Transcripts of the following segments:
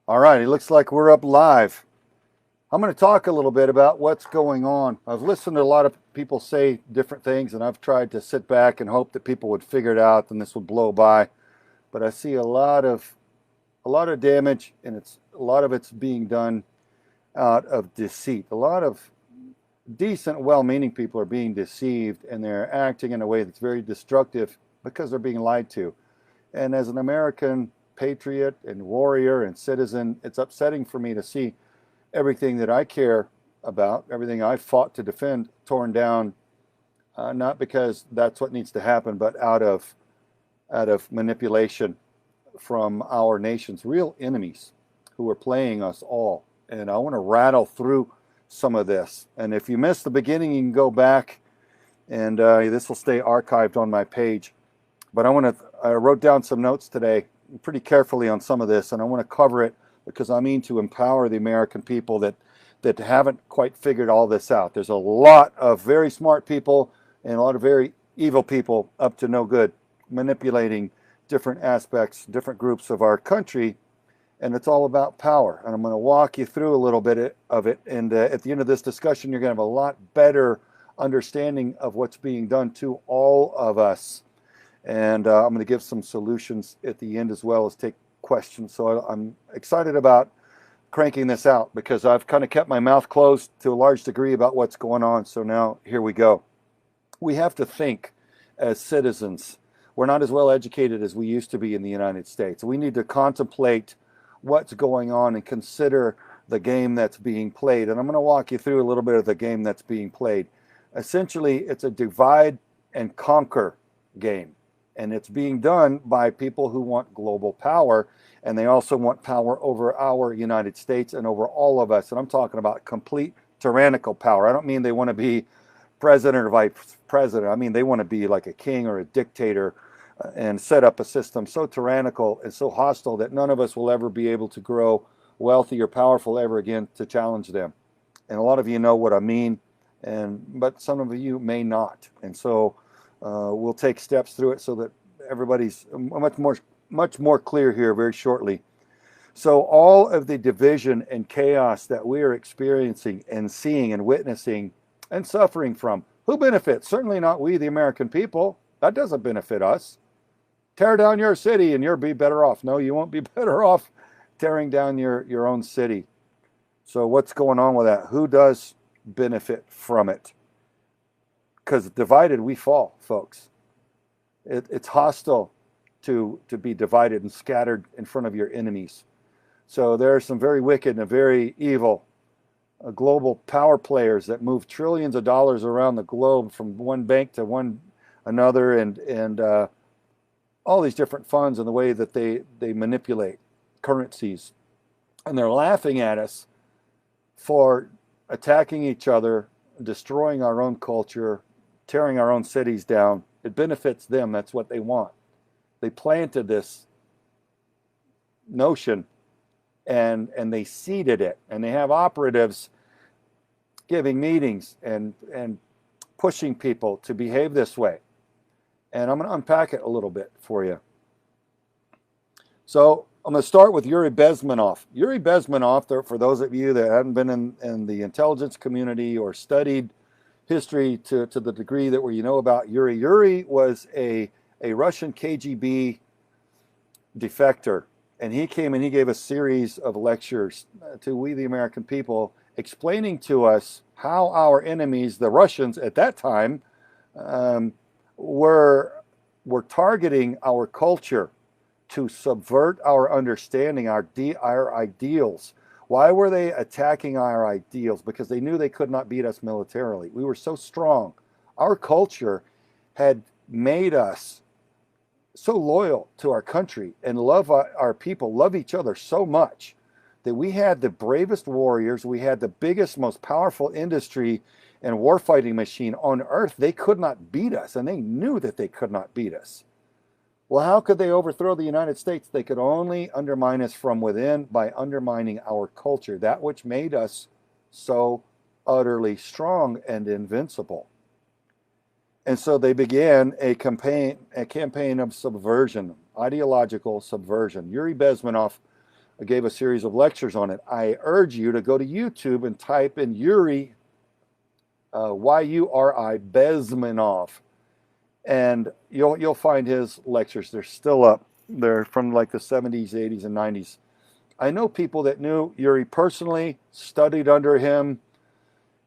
All right, it looks like we're up live. I'm going to talk a little bit about what's going on. I've listened to a lot of people say different things, and I've tried to sit back and hope that people would figure it out and this would blow by. But I see a lot of damage, and a lot of it's being done out of deceit. A lot of decent, well-meaning people are being deceived, and they're acting in a way that's very destructive because they're being lied to. And as an American patriot and warrior and citizen, it's upsetting for me to see everything that I care about, everything I fought to defend, torn down, not because that's what needs to happen, but out of manipulation from our nation's real enemies who are playing us all. And I want to rattle through some of this. And if you missed the beginning, you can go back, and this will stay archived on my page. But I wrote down some notes today pretty carefully on some of this, and I want to cover it because I mean to empower the American people that haven't quite figured all this out. There's a lot of very smart people and a lot of very evil people up to no good, manipulating different aspects, different groups of our country, and it's all about power. And I'm going to walk you through a little bit of it, and at the end of this discussion, you're going to have a lot better understanding of what's being done to all of us. And I'm going to give some solutions at the end as well as take questions. So I'm excited about cranking this out because I've kind of kept my mouth closed to a large degree about what's going on. So now here we go. We have to think as citizens. We're not as well educated as we used to be in the United States. We need to contemplate what's going on and consider the game that's being played. And I'm going to walk you through a little bit of the game that's being played. Essentially, it's a divide and conquer game. And it's being done by people who want global power, and they also want power over our United States and over all of us. And I'm talking about complete tyrannical power. I don't mean they want to be president or vice president. I mean they want to be like a king or a dictator and set up a system so tyrannical and so hostile that none of us will ever be able to grow wealthy or powerful ever again to challenge them. And a lot of you know what I mean, but some of you may not. And so we'll take steps through it so that everybody's much more clear here very shortly. So all of the division and chaos that we are experiencing and seeing and witnessing and suffering from, who benefits? Certainly not we, the American people. That doesn't benefit us. Tear down your city and you'll be better off. No, you won't be better off tearing down your own city. So what's going on with that? Who does benefit from it? Because divided we fall, folks. It's hostile to be divided and scattered in front of your enemies. So there are some very wicked and very evil global power players that move trillions of dollars around the globe from one bank to one another, and all these different funds and the way that they manipulate currencies. And they're laughing at us for attacking each other, destroying our own culture, tearing our own cities down. It benefits them. That's what they want. They planted this notion and they seeded it. And they have operatives giving meetings and pushing people to behave this way. And I'm going to unpack it a little bit for you. So I'm going to start with Yuri Bezmenov. Yuri Bezmenov, for those of you that haven't been in the intelligence community or studied history to the degree that where you know about Yuri. Yuri was a Russian KGB defector, and he came and he gave a series of lectures to we the American people, explaining to us how our enemies, the Russians at that time, were targeting our culture to subvert our understanding, our ideals. Why were they attacking our ideals? Because they knew they could not beat us militarily. We were so strong. Our culture had made us so loyal to our country and love our people, love each other so much that we had the bravest warriors. We had the biggest, most powerful industry and warfighting machine on earth. They could not beat us, and they knew that they could not beat us. Well, how could they overthrow the United States? They could only undermine us from within by undermining our culture, that which made us so utterly strong and invincible. And so they began a campaign of subversion, ideological subversion. Yuri Bezmenov I gave a series of lectures on it. I urge you to go to YouTube and type in Yuri, Y-U-R-I, Bezmenov, and you'll find his lectures. They're still up. They're from like the 70s, 80s, and 90s. I know people that knew Yuri personally, studied under him,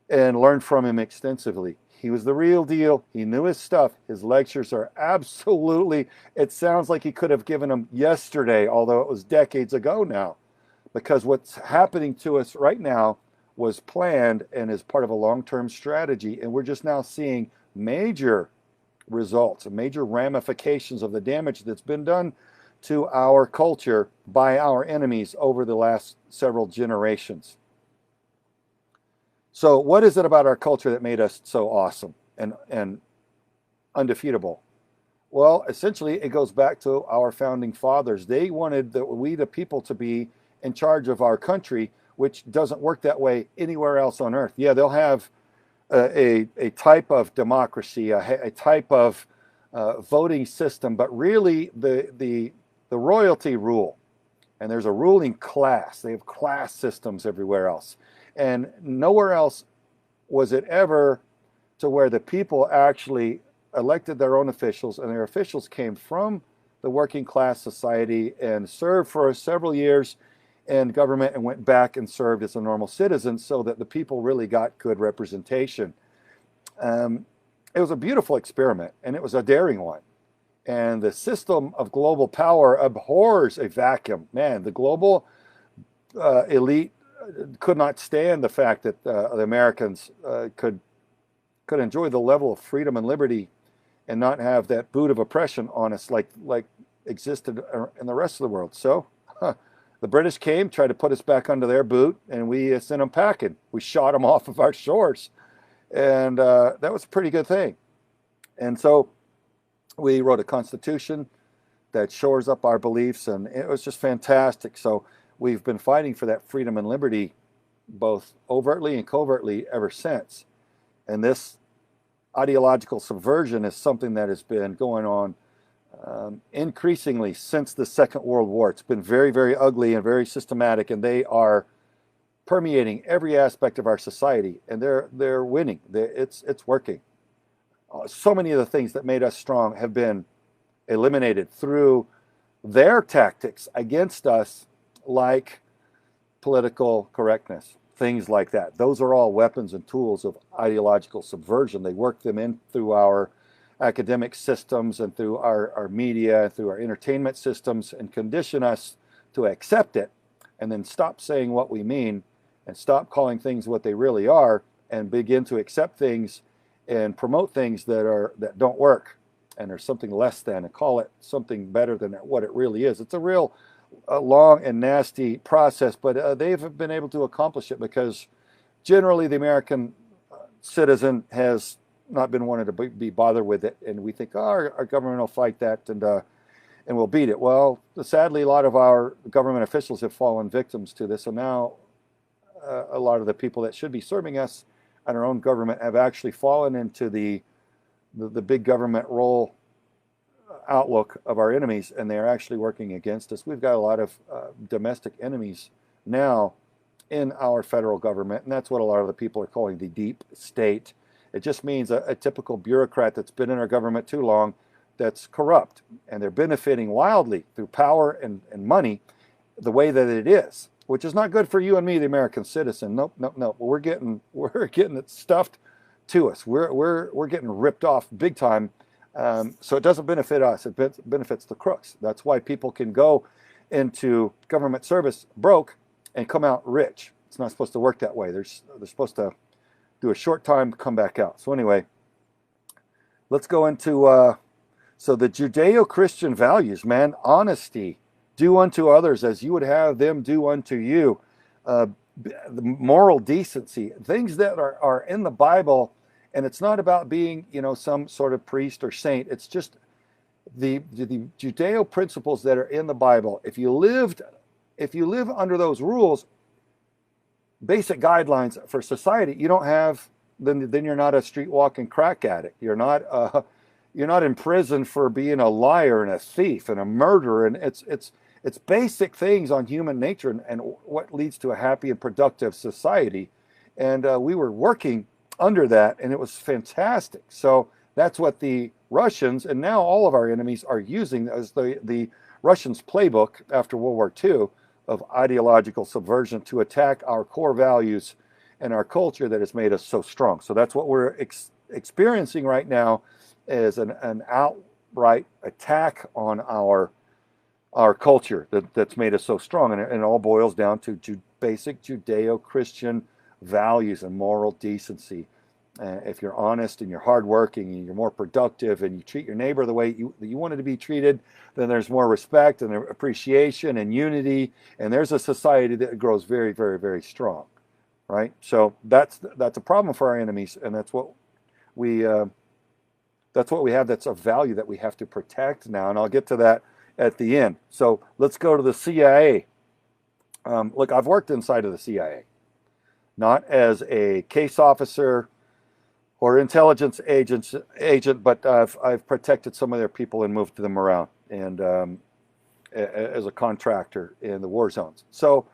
and learned from him extensively. He was the real deal. He knew his stuff. His lectures are absolutely, it sounds like he could have given them yesterday, although it was decades ago now, because what's happening to us right now was planned and is part of a long-term strategy. And we're just now seeing major results, major ramifications of the damage that's been done to our culture by our enemies over the last several generations. So what is it about our culture that made us so awesome and undefeatable? Well, essentially, it goes back to our founding fathers. They wanted we, the people, to be in charge of our country, which doesn't work that way anywhere else on earth. Yeah, they'll have a type of democracy, a type of voting system, but really the royalty rule. And there's a ruling class. They have class systems everywhere else. And nowhere else was it ever to where the people actually elected their own officials, and their officials came from the working class society and served for several years in government and went back and served as a normal citizen, so that the people really got good representation. It was a beautiful experiment, and it was a daring one. And the system of global power abhors a vacuum. Man, the global elite could not stand the fact that the Americans could enjoy the level of freedom and liberty and not have that boot of oppression on us like existed in the rest of the world. So the British came, tried to put us back under their boot, and we sent them packing. We shot them off of our shores, and that was a pretty good thing. And so we wrote a constitution that shores up our beliefs, and it was just fantastic. So we've been fighting for that freedom and liberty, both overtly and covertly, ever since. And this ideological subversion is something that has been going on increasingly since the Second World War. It's been very, very ugly and very systematic, and they are permeating every aspect of our society, and they're winning. It's working. So many of the things that made us strong have been eliminated through their tactics against us, like political correctness, things like that. Those are all weapons and tools of ideological subversion. They work them in through our academic systems and through our media, through our entertainment systems, and condition us to accept it, and then stop saying what we mean and stop calling things what they really are, and begin to accept things and promote things that don't work and are something less than, and call it something better than what it really is. It's a real long and nasty process, but they've been able to accomplish it because generally the American citizen has not been wanted to be bothered with it, and we think, oh, our government will fight that and we'll beat it. Well, sadly, a lot of our government officials have fallen victims to this, and now a lot of the people that should be serving us and our own government have actually fallen into the big government role outlook of our enemies, and they're actually working against us. We've got a lot of domestic enemies now in our federal government, and that's what a lot of the people are calling the deep state. It just means a typical bureaucrat that's been in our government too long, that's corrupt, and they're benefiting wildly through power and money the way that it is, which is not good for you and me, the American citizen. Nope. We're getting it stuffed to us. We're getting ripped off big time. So it doesn't benefit us. It benefits the crooks. That's why people can go into government service broke and come out rich. It's not supposed to work that way. They're supposed to do a short time, come back out. So anyway, let's go into so the Judeo-Christian values, man. Honesty, do unto others as you would have them do unto you. The moral decency, things that are in the Bible. And it's not about being, some sort of priest or saint. It's just the Judeo principles that are in the Bible. If you live under those rules, basic guidelines for society, you don't have, then you're not a street walking crack addict. You're not in prison for being a liar and a thief and a murderer. And It's basic things on human nature and what leads to a happy and productive society. And we were working under that, and it was fantastic. So that's what the Russians and now all of our enemies are using as the Russians' playbook after World War II of ideological subversion to attack our core values and our culture that has made us so strong. So that's what we're experiencing right now, is an outright attack on our culture that's made us so strong. And it all boils down to basic Judeo-Christian values and moral decency. If you're honest and you're hardworking and you're more productive and you treat your neighbor the way you wanted to be treated, then there's more respect and appreciation and unity, and there's a society that grows very, very, very strong, right? So that's a problem for our enemies, and that's what we have. That's a value that we have to protect now, and I'll get to that at the end. So let's go to the CIA. Look, I've worked inside of the CIA, not as a case officer or intelligence agent, but I've protected some of their people and moved them around, and as a contractor in the war zones. So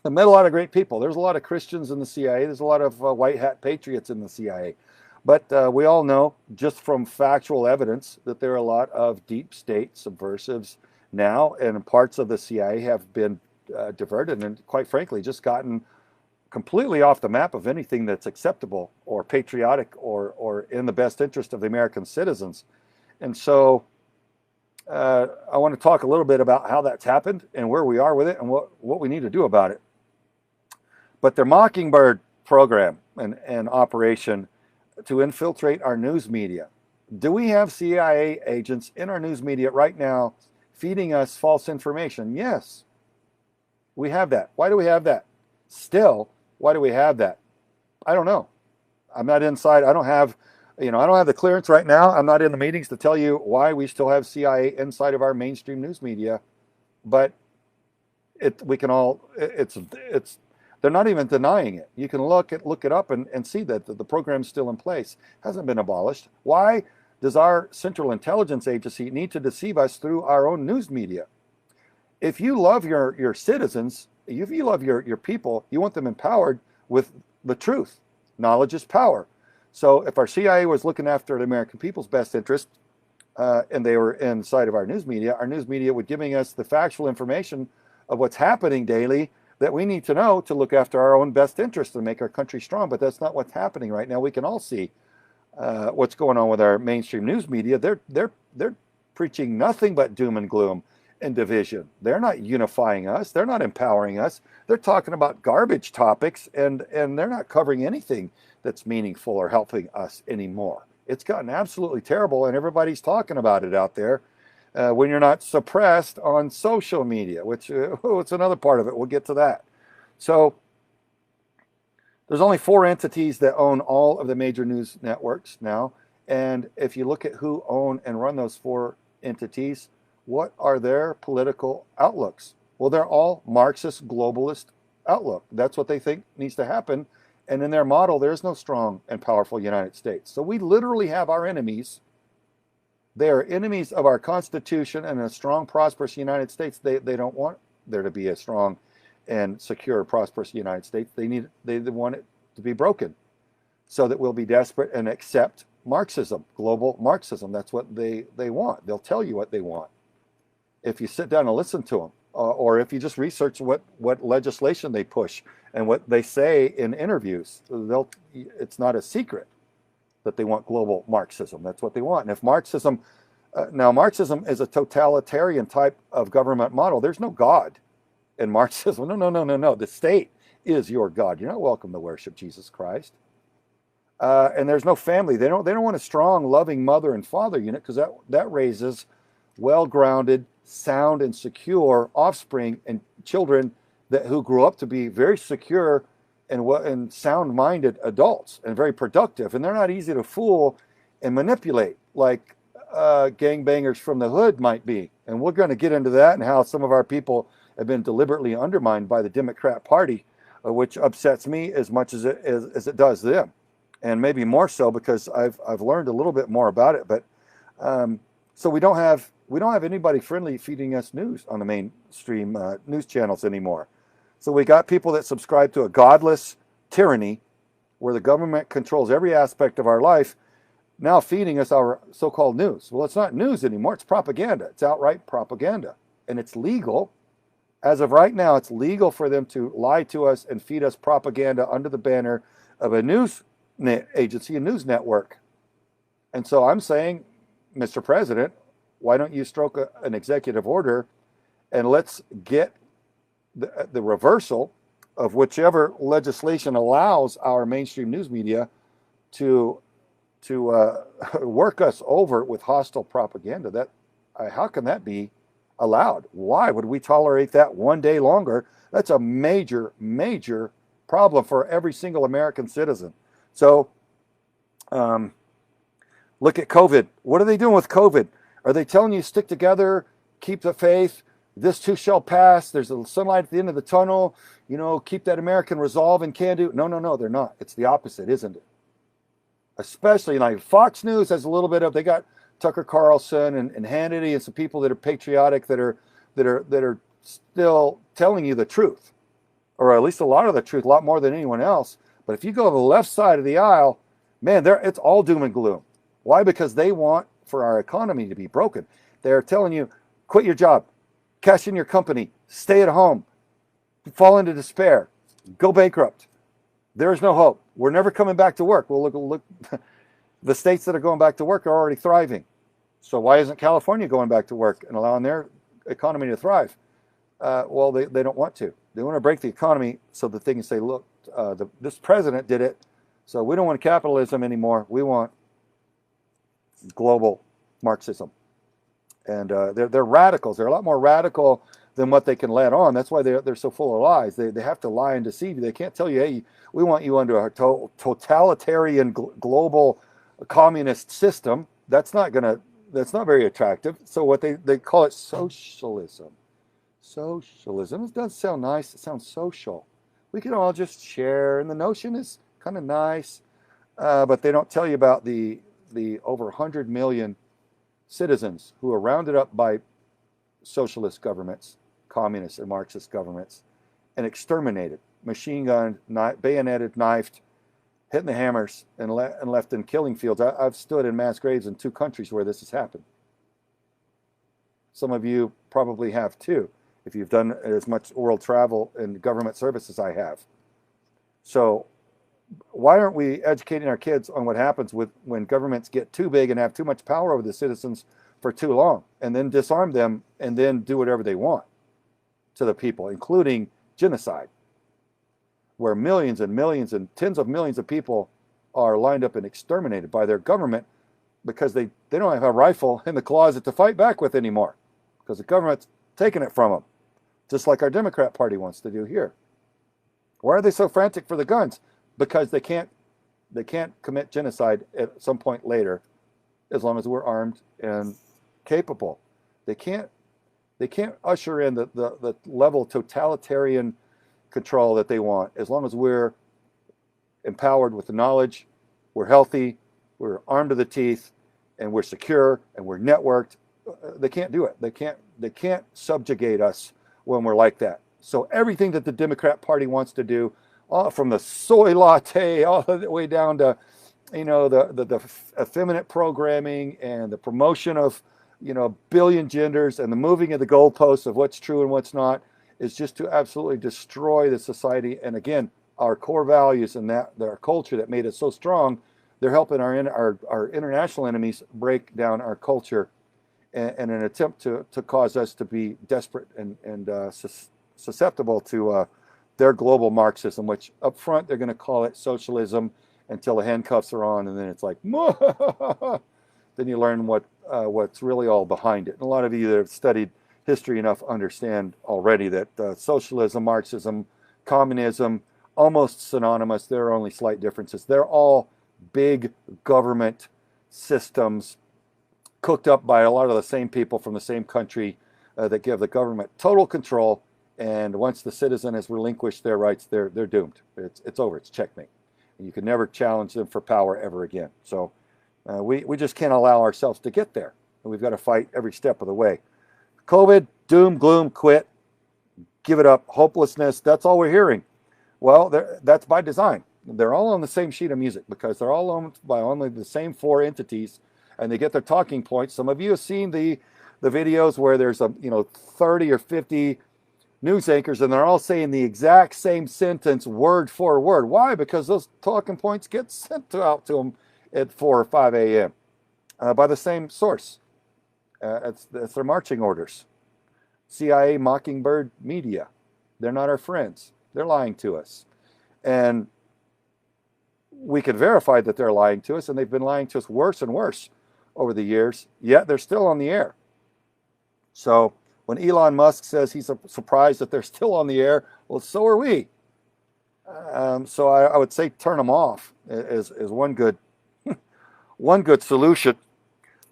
I met a lot of great people. There's a lot of Christians in the CIA. There's a lot of white hat patriots in the CIA. But we all know, just from factual evidence, that there are a lot of deep state subversives now, and parts of the CIA have been diverted and, quite frankly, just gotten completely off the map of anything that's acceptable or patriotic or in the best interest of the American citizens. And so I want to talk a little bit about how that's happened and where we are with it and what we need to do about it. But their Mockingbird program and operation to infiltrate our news media. Do we have CIA agents in our news media right now feeding us false information? Yes, we have that. Why do we have that? Still, why do we have that? I don't know. I'm not inside. I don't have the clearance right now. I'm not in the meetings to tell you why we still have CIA inside of our mainstream news media. But they're not even denying it. You can look it up and see that the program's still in place. It hasn't been abolished. Why does our Central Intelligence Agency need to deceive us through our own news media? If you love your citizens, if you love your people, you want them empowered with the truth. Knowledge is power. So if our CIA was looking after the American people's best interest, and they were inside of our news media would giving us the factual information of what's happening daily that we need to know to look after our own best interest and make our country strong. But that's not what's happening right now. We can all see what's going on with our mainstream news media. They're preaching nothing but doom and gloom and division. They're not unifying us. They're not empowering us. They're talking about garbage topics, and they're not covering anything that's meaningful or helping us anymore. It's gotten absolutely terrible, and everybody's talking about it out there. When you're not suppressed on social media, which it's another part of it. We'll get to that. So there's only 4 entities that own all of the major news networks now. And if you look at who own and run those 4 entities, what are their political outlooks? Well, they're all Marxist globalist outlook. That's what they think needs to happen. And in their model, there's no strong and powerful United States. So we literally have our enemies. They are enemies of our Constitution and a strong, prosperous United States. They don't want there to be a strong and secure, prosperous United States. They want it to be broken so that we'll be desperate and accept Marxism, global Marxism. That's what they want. They'll tell you what they want if you sit down and listen to them, or if you just research what legislation they push and what they say in interviews. It's not a secret that they want global Marxism. That's what they want. And if Marxism, now Marxism is a totalitarian type of government model. There's no God in Marxism. No. The state is your God. You're not welcome to worship Jesus Christ. And there's no family. They don't want a strong, loving mother and father unit, because that raises well-grounded, sound, and secure offspring and children who grew up to be very secure and sound-minded adults and very productive. And they're not easy to fool and manipulate like gangbangers from the hood might be. And we're going to get into that and how some of our people have been deliberately undermined by the Democrat Party, which upsets me as much as it does them. And maybe more so because I've learned a little bit more about it. But so we don't have we don't have anybody friendly feeding us news on the mainstream news channels anymore. So we got people that subscribe to a godless tyranny where the government controls every aspect of our life, now feeding us our so-called news. Well, it's not news anymore. It's propaganda. It's outright propaganda. And it's legal. As of right now, it's legal for them to lie to us and feed us propaganda under the banner of a news agency, a news network. And so I'm saying, Mr. President, why don't you stroke an executive order and let's get the reversal of whichever legislation allows our mainstream news media to work us over with hostile propaganda. That how can that be allowed? Why would we tolerate that one day longer? That's a major, major problem for every single American citizen. So look at COVID. What are they doing with COVID? Are they telling you stick together, keep the faith, this too shall pass, there's a sunlight at the end of the tunnel, you know, keep that American resolve and can do? No, they're not. It's the opposite, isn't it? Especially like Fox News has a little bit of, they got Tucker Carlson and Hannity and some people that are patriotic that are still telling you the truth, or at least a lot of the truth, a lot more than anyone else. But if you go to the left side of the aisle, man, it's all doom and gloom. Why? Because they want for our economy to be broken. They're telling you, quit your job, cash in your company, stay at home, fall into despair, go bankrupt. There is no hope. We're never coming back to work. Well, look, the states that are going back to work are already thriving. So why isn't California going back to work and allowing their economy to thrive? Well, they don't want to. They want to break the economy so that they can say, look, this president did it, so we don't want capitalism anymore. We want global Marxism. And they're radicals. They're a lot more radical than what they can let on. That's why they're so full of lies. They have to lie and deceive you. They can't tell you, hey, we want you under a totalitarian global communist system. That's not very attractive. So what they call it socialism. Socialism. It does sound nice. It sounds social. We can all just share, and the notion is kind of nice, but they don't tell you about the over 100 million citizens who are rounded up by socialist governments, communist and Marxist governments, and exterminated, machine gunned, bayoneted, knifed, hitting the hammers, and left in killing fields. I've stood in mass graves in 2 countries where this has happened. Some of you probably have too, if you've done as much world travel and government service as I have. So why aren't we educating our kids on what happens when governments get too big and have too much power over the citizens for too long, and then disarm them and then do whatever they want to the people, including genocide, where millions and millions and tens of millions of people are lined up and exterminated by their government because they don't have a rifle in the closet to fight back with anymore because the government's taking it from them, just like our Democrat Party wants to do here. Why are they so frantic for the guns? Because they can't commit genocide at some point later, as long as we're armed and capable. They can't usher in the level of totalitarian control that they want, as long as we're empowered with the knowledge, we're healthy, we're armed to the teeth, and we're secure and we're networked. They can't do it. They can't subjugate us when we're like that. So everything that the Democrat Party wants to do, from the soy latte all the way down to, you know, the effeminate programming and the promotion of, you know, billion genders and the moving of the goalposts of what's true and what's not, is just to absolutely destroy the society. And again, our core values and our culture that made us so strong, they're helping our international enemies break down our culture in an attempt to cause us to be desperate and susceptible to their global Marxism, which up front they're going to call it socialism until the handcuffs are on, and then it's like, then you learn what's really all behind it. And a lot of you that have studied history enough understand already that socialism, Marxism, communism, almost synonymous. There are only slight differences. They're all big government systems cooked up by a lot of the same people from the same country that give the government total control. And once the citizen has relinquished their rights, they're doomed. It's over. It's checkmate. And you can never challenge them for power ever again. So we just can't allow ourselves to get there. and we've got to fight every step of the way. COVID, doom, gloom, quit, give it up, hopelessness, that's all we're hearing. Well, that's by design. They're all on the same sheet of music because they're all owned by only the same four entities, and they get their talking points. Some of you have seen the videos where there's 30 or 50 news anchors, and they're all saying the exact same sentence word for word. Why? Because those talking points get sent out to them at 4 or 5 a.m. By the same source. It's their marching orders. CIA Mockingbird media. They're not our friends. They're lying to us. And we can verify that they're lying to us, and they've been lying to us worse and worse over the years, yet they're still on the air. So when Elon Musk says he's surprised that they're still on the air, well, so are we. So I would say turn them off is one good solution.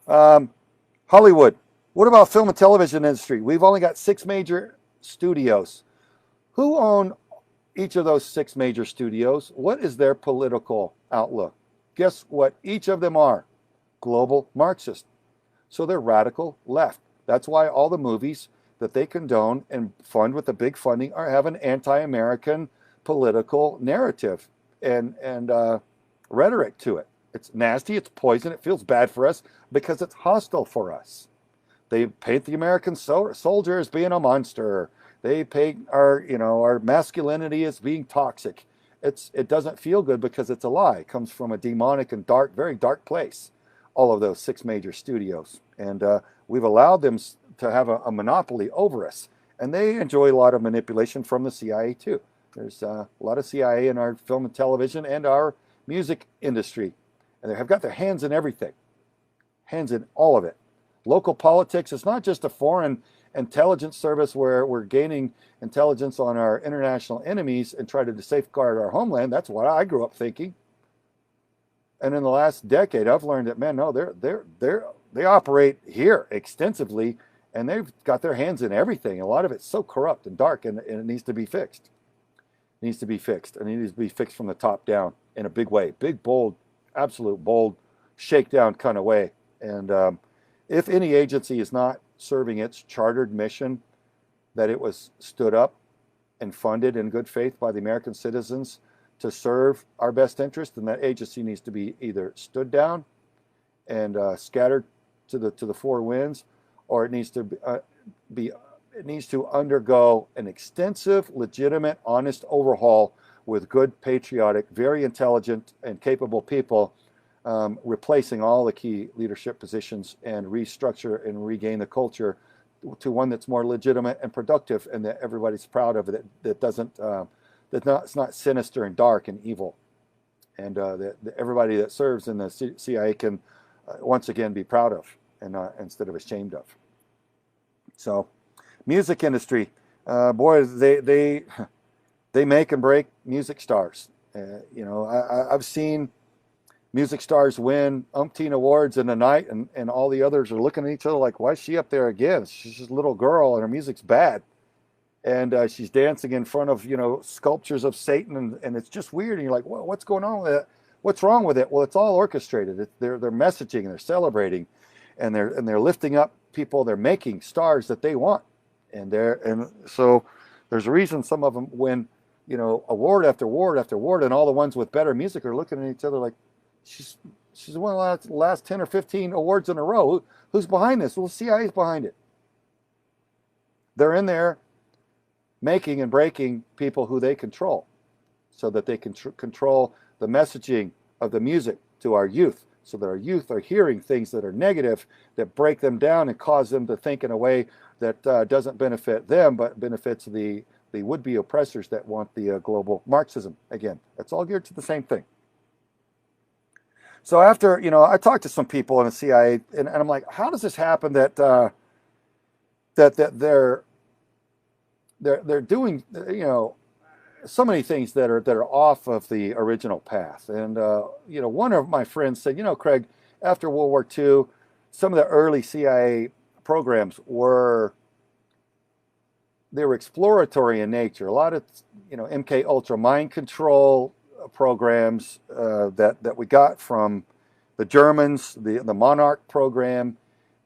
Hollywood. What about film and television industry? We've only got 6 major studios. Who own each of those 6 major studios? What is their political outlook? Guess what each of them are? Global Marxist. So they're radical left. That's why all the movies that they condone and fund with the big funding have an anti-American political narrative and rhetoric to it. It's nasty, it's poison, it feels bad for us because it's hostile for us. They paint the American soldier as being a monster. They paint our masculinity as being toxic. It doesn't feel good because it's a lie. It comes from a demonic and dark, very dark place. All of those 6 major studios, and we've allowed them to have a monopoly over us, and they enjoy a lot of manipulation from the CIA too. There's a lot of CIA in our film and television and our music industry, and they have got their hands in everything, hands in all of it. Local politics is not just a foreign intelligence service where we're gaining intelligence on our international enemies and try to safeguard our homeland. That's what I grew up thinking. And in the last decade, I've learned that, man, no, they operate here extensively, and they've got their hands in everything. A lot of it's so corrupt and dark, and it needs to be fixed. It needs to be fixed, and it needs to be fixed from the top down in a big way, big, bold, absolute bold, shakedown kind of way. And if any agency is not serving its chartered mission that it was stood up and funded in good faith by the American citizens to serve our best interest, then that agency needs to be either stood down and scattered to the 4 winds, or it needs to undergo an extensive, legitimate, honest overhaul with good, patriotic, very intelligent, and capable people, replacing all the key leadership positions and restructure and regain the culture to one that's more legitimate and productive, and that everybody's proud of it. That doesn't. It's not sinister and dark and evil, and that everybody that serves in the CIA can once again be proud of and instead of ashamed of. So, music industry, boy, they make and break music stars. I've seen music stars win umpteen awards in a night, and all the others are looking at each other like, why is she up there again? She's just a little girl and her music's bad. And she's dancing in front of, sculptures of Satan, and it's just weird. And you're like, well, what's going on with it? What's wrong with it? Well, it's all orchestrated. They're messaging, and they're celebrating, and they're lifting up people. They're making stars that they want, and so there's a reason some of them win, award after award after award, and all the ones with better music are looking at each other like, she's won the last 10 or 15 awards in a row. Who's behind this? Well, the CIA's behind it. They're in there making and breaking people who they control, so that they can control the messaging of the music to our youth, so that our youth are hearing things that are negative, that break them down and cause them to think in a way that doesn't benefit them, but benefits the would-be oppressors that want the global Marxism. Again, it's all geared to the same thing. So after, I talked to some people in the CIA, and I'm like, how does this happen that they're doing, so many things that are off of the original path? And one of my friends said, Craig, after World War II, some of the early CIA programs were exploratory in nature. A lot of MK Ultra mind control programs that we got from the Germans, the Monarch program,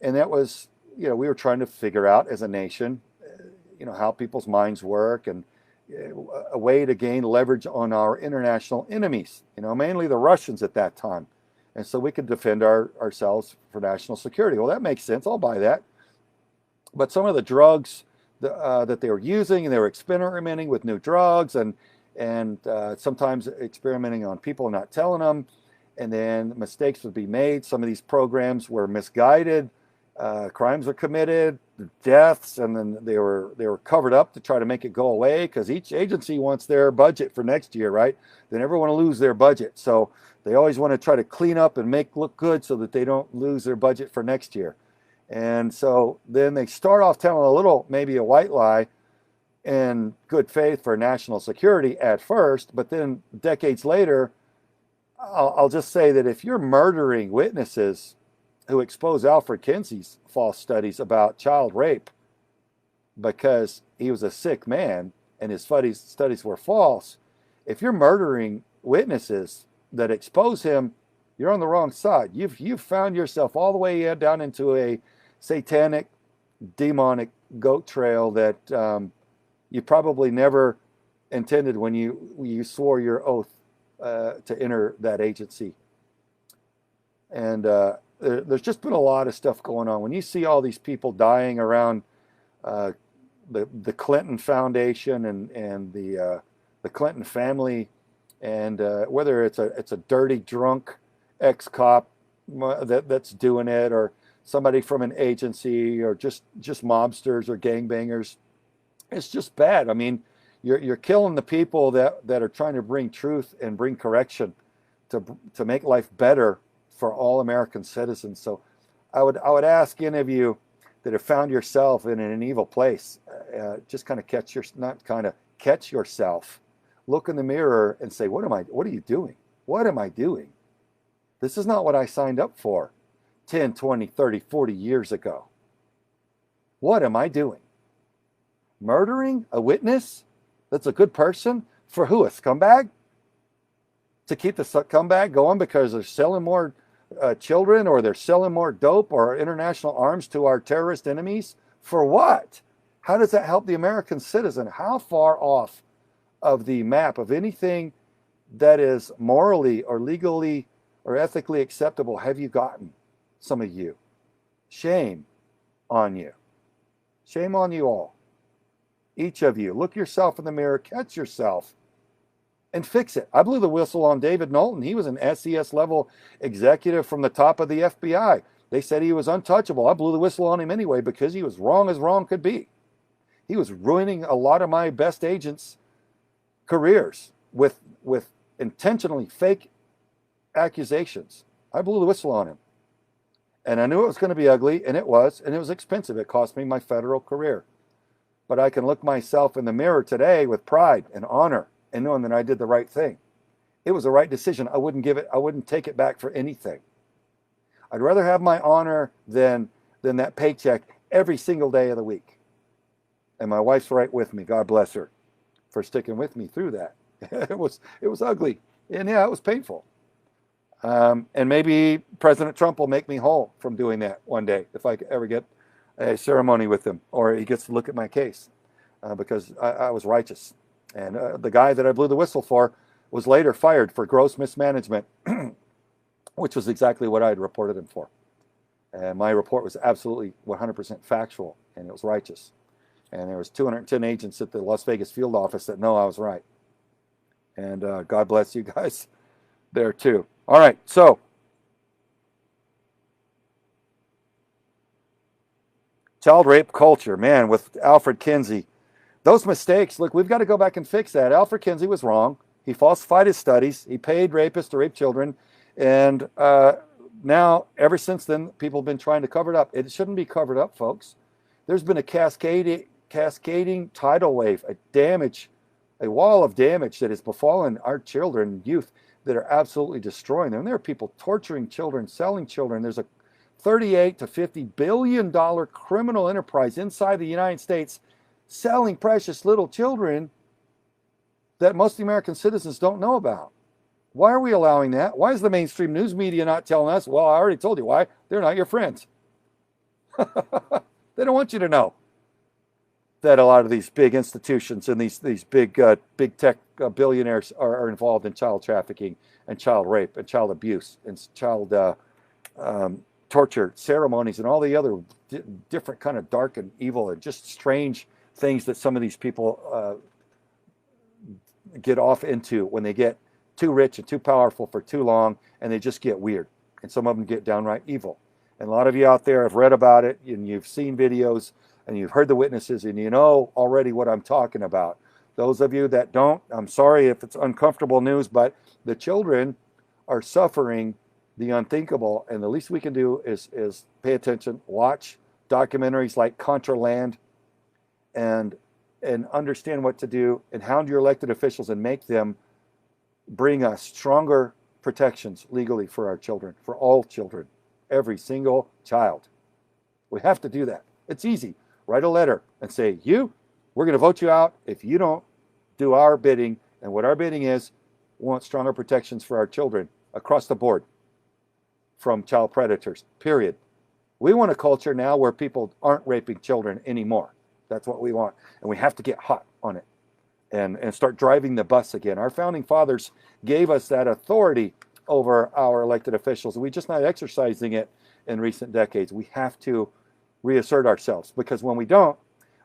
And that was, we were trying to figure out as a nation, how people's minds work, and a way to gain leverage on our international enemies, mainly the Russians at that time. And so we could defend ourselves for national security. Well, that makes sense. I'll buy that. But some of the drugs that they were using, and they were experimenting with new drugs, and sometimes experimenting on people, not telling them, and then mistakes would be made. Some of these programs were misguided. Crimes were committed, deaths, and then they were covered up to try to make it go away, because each agency wants their budget for next year, right? They never want to lose their budget, so they always want to try to clean up and make look good so that they don't lose their budget for next year. And so then they start off telling maybe a white lie in good faith for national security at first, but then decades later, I'll just say that if you're murdering witnesses who expose Alfred Kinsey's false studies about child rape because he was a sick man and his studies were false, if you're murdering witnesses that expose him, you're on the wrong side. You've found yourself all the way down into a satanic, demonic goat trail that you probably never intended when you swore your oath to enter that agency. And there's just been a lot of stuff going on. When you see all these people dying around the Clinton Foundation and the Clinton family, and whether it's a dirty drunk ex-cop that's doing it, or somebody from an agency, or just mobsters or gangbangers, it's just bad. I mean, you're killing the people that are trying to bring truth and bring correction to make life better for all American citizens. So I would ask any of you that have found yourself in an evil place, just kind of catch yourself, look in the mirror and say, what are you doing? What am I doing? This is not what I signed up for 10, 20, 30, 40 years ago. What am I doing? Murdering a witness that's a good person? For who? A scumbag? To keep the scumbag going because they're selling more children, or they're selling more dope or international arms to our terrorist enemies? For what? How does that help the American citizen? How far off of the map of anything that is morally or legally or ethically acceptable have you gotten, some of you? Shame on you. Shame on you all. Each of you, look yourself in the mirror, catch yourself, and fix it. I blew the whistle on David Knowlton. He was an SES level executive from the top of the FBI. They said he was untouchable. I blew the whistle on him anyway because he was wrong as wrong could be. He was ruining a lot of my best agents' careers with intentionally fake accusations. I blew the whistle on him. And I knew it was going to be ugly, and it was expensive. It cost me my federal career. But I can look myself in the mirror today with pride and honor and knowing that I did the right thing. It was the right decision. I wouldn't take it back for anything. I'd rather have my honor than that paycheck every single day of the week. And my wife's right with me. God bless her for sticking with me through that. It was ugly. And yeah, it was painful. And maybe President Trump will make me whole from doing that one day if I ever get a ceremony with him, or he gets to look at my case because I was righteous. And the guy that I blew the whistle for was later fired for gross mismanagement, which was exactly what I had reported him for. And my report was absolutely 100% factual, and it was righteous. And there was 210 agents at the Las Vegas field office that know I was right. And God bless you guys there too. All right, so child rape culture, man, with Alfred Kinsey. Those mistakes, look, we've got to go back and fix that. Alfred Kinsey was wrong. He falsified his studies. He paid rapists to rape children. And now, ever since then, people have been trying to cover it up. It shouldn't be covered up, folks. There's been a cascading tidal wave, a wall of damage that has befallen our children and youth that are absolutely destroying them. There are people torturing children, selling children. There's a $38 to $50 billion criminal enterprise inside the United States selling precious little children that most of the American citizens don't know about. Why are we allowing that? Why is the mainstream news media not telling us? Well, I already told you why. They're not your friends. They don't want you to know that a lot of these big institutions and these big tech billionaires are involved in child trafficking and child rape and child abuse and child torture ceremonies and all the other different kind of dark and evil and just strange things that some of these people get off into when they get too rich and too powerful for too long, and they just get weird. And some of them get downright evil. And a lot of you out there have read about it, and you've seen videos, and you've heard the witnesses, and you know already what I'm talking about. Those of you that don't, I'm sorry if it's uncomfortable news, but the children are suffering the unthinkable, and the least we can do is pay attention, watch documentaries like Contraland, and understand what to do, and hound your elected officials and make them bring us stronger protections legally for our children, for all children, every single child. We have to do that. It's easy. Write a letter and say, we're going to vote you out if you don't do our bidding. And what our bidding is, we want stronger protections for our children across the board from child predators, period. We want a culture now where people aren't raping children anymore. That's what we want. And we have to get hot on it and start driving the bus again. Our founding fathers gave us that authority over our elected officials. We're just not exercising it in recent decades. We have to reassert ourselves, because when we don't,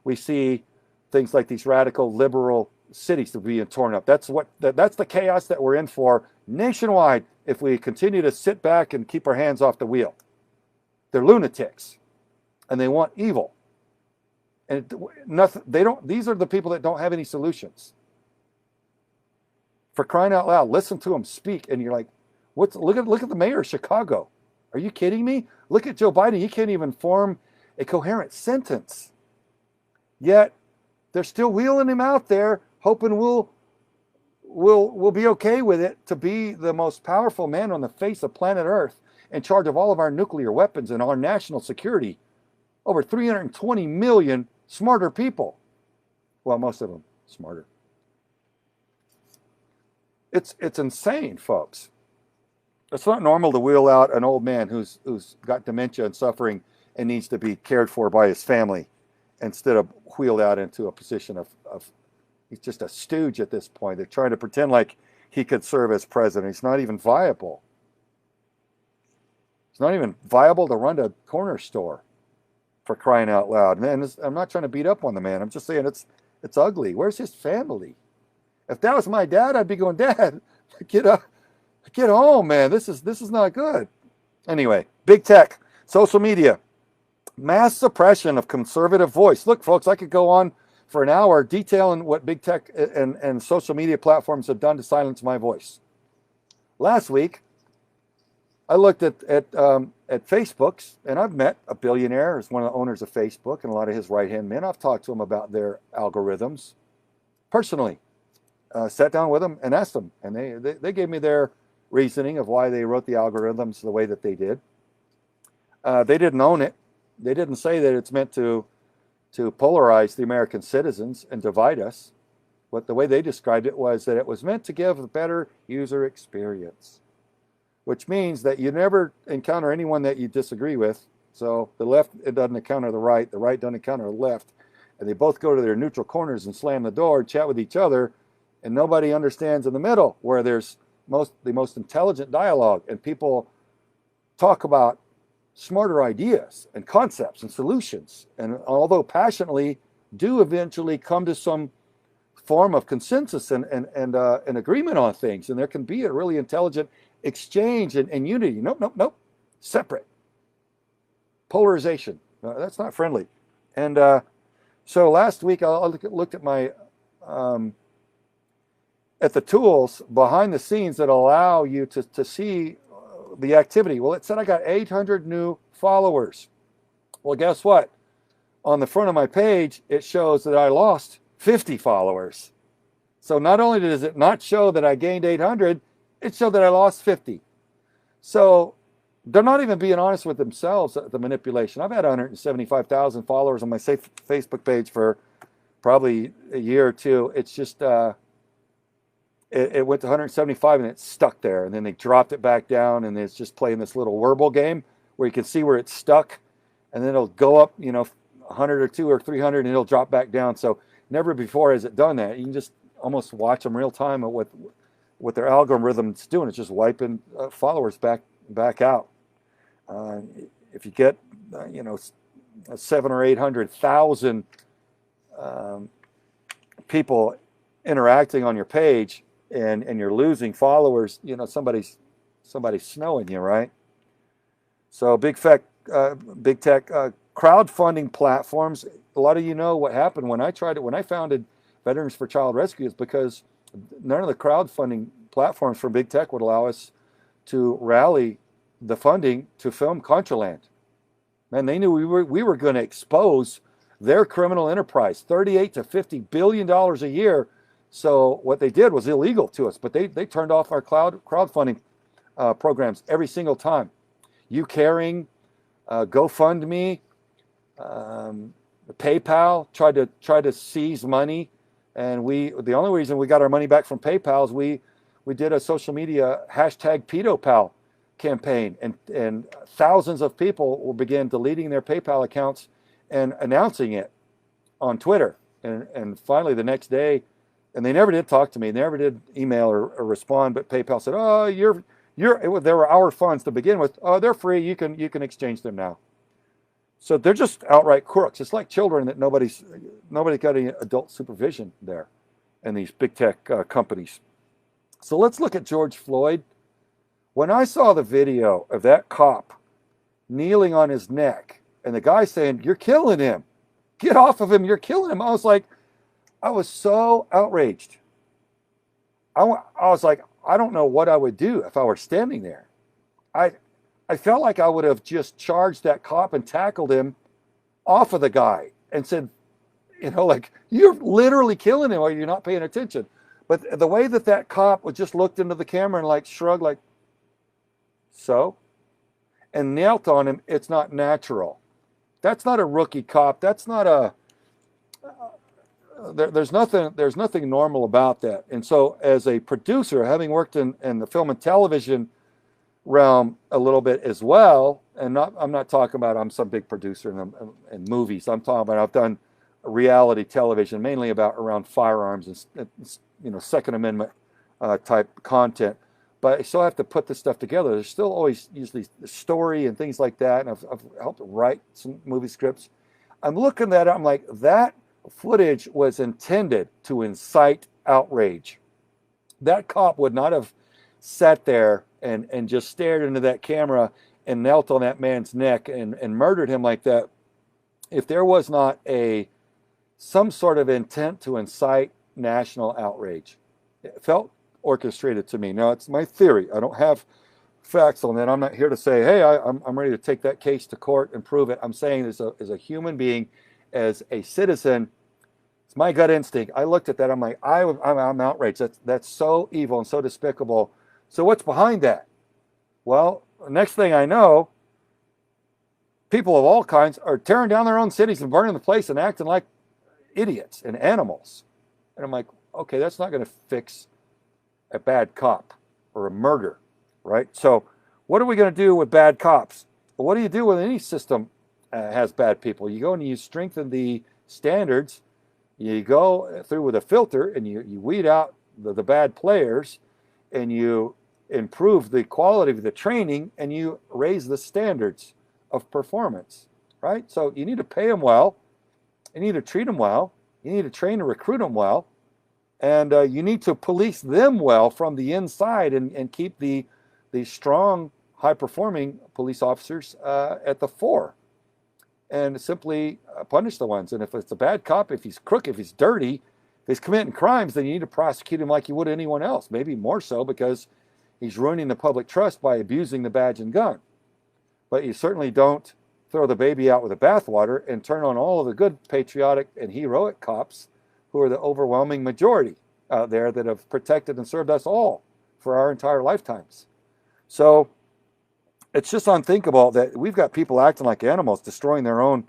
we see things like these radical liberal cities being torn up. That's the chaos that we're in for nationwide if we continue to sit back and keep our hands off the wheel. They're lunatics, and they want evil. And nothing. These are the people that don't have any solutions. For crying out loud, listen to them speak, and you're like, look at the mayor of Chicago. Are you kidding me? Look at Joe Biden. He can't even form a coherent sentence. Yet they're still wheeling him out there, hoping we'll be okay with it, to be the most powerful man on the face of planet Earth, in charge of all of our nuclear weapons and our national security. Over 320 million smarter people. Well, most of them smarter. It's insane, folks. It's not normal to wheel out an old man who's got dementia and suffering and needs to be cared for by his family, instead of wheeled out into a position of he's just a stooge at this point. They're trying to pretend like he could serve as president. He's not even viable. It's not even viable to run a corner store, for crying out loud. Man, I'm not trying to beat up on the man. I'm just saying it's ugly. Where's his family? If that was my dad, I'd be going, Dad, get up, get home, man. This is not good. Anyway, big tech, social media, mass suppression of conservative voice. Look, folks, I could go on for an hour detailing what big tech and social media platforms have done to silence my voice. Last week, I looked at Facebook's, and I've met a billionaire who's one of the owners of Facebook, and a lot of his right-hand men. I've talked to them about their algorithms personally. Sat down with them and asked them, and they gave me their reasoning of why they wrote the algorithms the way that they did. They didn't own it. They didn't say that it's meant to polarize the American citizens and divide us. But the way they described it was that it was meant to give a better user experience, which means that you never encounter anyone that you disagree with. So the left, it doesn't encounter the right doesn't encounter the left, and they both go to their neutral corners and slam the door, chat with each other, and nobody understands in the middle, where there's the most intelligent dialogue, and people talk about smarter ideas and concepts and solutions, and although passionately, do eventually come to some form of consensus and agreement on things, and there can be a really intelligent exchange and unity. Nope. Separate. Polarization. That's not friendly. And so last week I looked at my at the tools behind the scenes that allow you to see the activity. Well, it said I got 800 new followers. Well, guess what? On the front of my page, it shows that I lost 50 followers. So not only does it not show that I gained 800, it showed that I lost 50. So they're not even being honest with themselves at the manipulation. I've had 175,000 followers on my Facebook page for probably a year or two. It's just, it went to 175 and it's stuck there. And then they dropped it back down, and it's just playing this little Wordle game where you can see where it's stuck. and then it'll go up, 100 or 2 or 300, and it'll drop back down. So never before has it done that. You can just almost watch them real time at what their algorithm's doing. It's just wiping followers back out. If you get, 7 or 800,000 people interacting on your page, and you're losing followers, somebody's snowing you, right? So big tech crowdfunding platforms. A lot of you know what happened when I founded Veterans for Child Rescue, is because none of the crowdfunding platforms from big tech would allow us to rally the funding to film Contraland. Man, they knew we were going to expose their criminal enterprise, $38 to $50 billion a year. So what they did was illegal to us, but they turned off our crowdfunding programs every single time. You Caring, GoFundMe, PayPal tried to seize money, and the only reason we got our money back from PayPal is we did a social media #PedoPal campaign, and thousands of people began deleting their PayPal accounts and announcing it on Twitter, and finally the next day, and they never did talk to me, they never did email or respond, but PayPal said, "Oh, they were our funds to begin with. Oh, they're free. You can exchange them now." So they're just outright crooks. It's like children that nobody got any adult supervision there, in these big tech companies. So let's look at George Floyd. When I saw the video of that cop kneeling on his neck and the guy saying, "You're killing him. Get off of him. You're killing him." I was so outraged. I was like, I don't know what I would do if I were standing there. I felt like I would have just charged that cop and tackled him off of the guy and said, "You're literally killing him, or you're not paying attention." But the way that cop would just looked into the camera and shrugged, so, and knelt on him, it's not natural. That's not a rookie cop. That's not there's nothing normal about that. And so as a producer, having worked in the film and television realm a little bit as well, and I'm not talking about I'm some big producer in movies. I'm talking about I've done reality television, mainly around firearms and Second Amendment type content. But I still have to put this stuff together. There's still always usually the story and things like that. And I've helped write some movie scripts. I'm looking at it, I'm like, that footage was intended to incite outrage. That cop would not have sat there and just stared into that camera and knelt on that man's neck and murdered him like that if there was not some sort of intent to incite national outrage. It felt orchestrated to me. Now, it's my theory. I don't have facts on that. I'm not here to say, hey, I'm ready to take that case to court and prove it. I'm saying as a human being, as a citizen, it's my gut instinct. I looked at that. I'm like, I'm outraged. That's so evil and so despicable. So what's behind that? Well, the next thing I know, people of all kinds are tearing down their own cities and burning the place and acting like idiots and animals. And I'm like, okay, that's not going to fix a bad cop or a murder, right? So what are we going to do with bad cops? Well, what do you do when any system has bad people? You go and you strengthen the standards. You go through with a filter and you weed out the bad players, and you improve the quality of the training, and you raise the standards of performance, right? So you need to pay them well. You need to treat them well. You need to train and recruit them well. And you need to police them well from the inside and keep the strong, high-performing police officers at the fore, and simply punish the ones. And if it's a bad cop, if he's crooked, if he's dirty, if he's committing crimes, then you need to prosecute him like you would anyone else, maybe more so because he's ruining the public trust by abusing the badge and gun. But you certainly don't throw the baby out with the bathwater and turn on all of the good, patriotic, and heroic cops who are the overwhelming majority out there that have protected and served us all for our entire lifetimes. So it's just unthinkable that we've got people acting like animals, destroying their own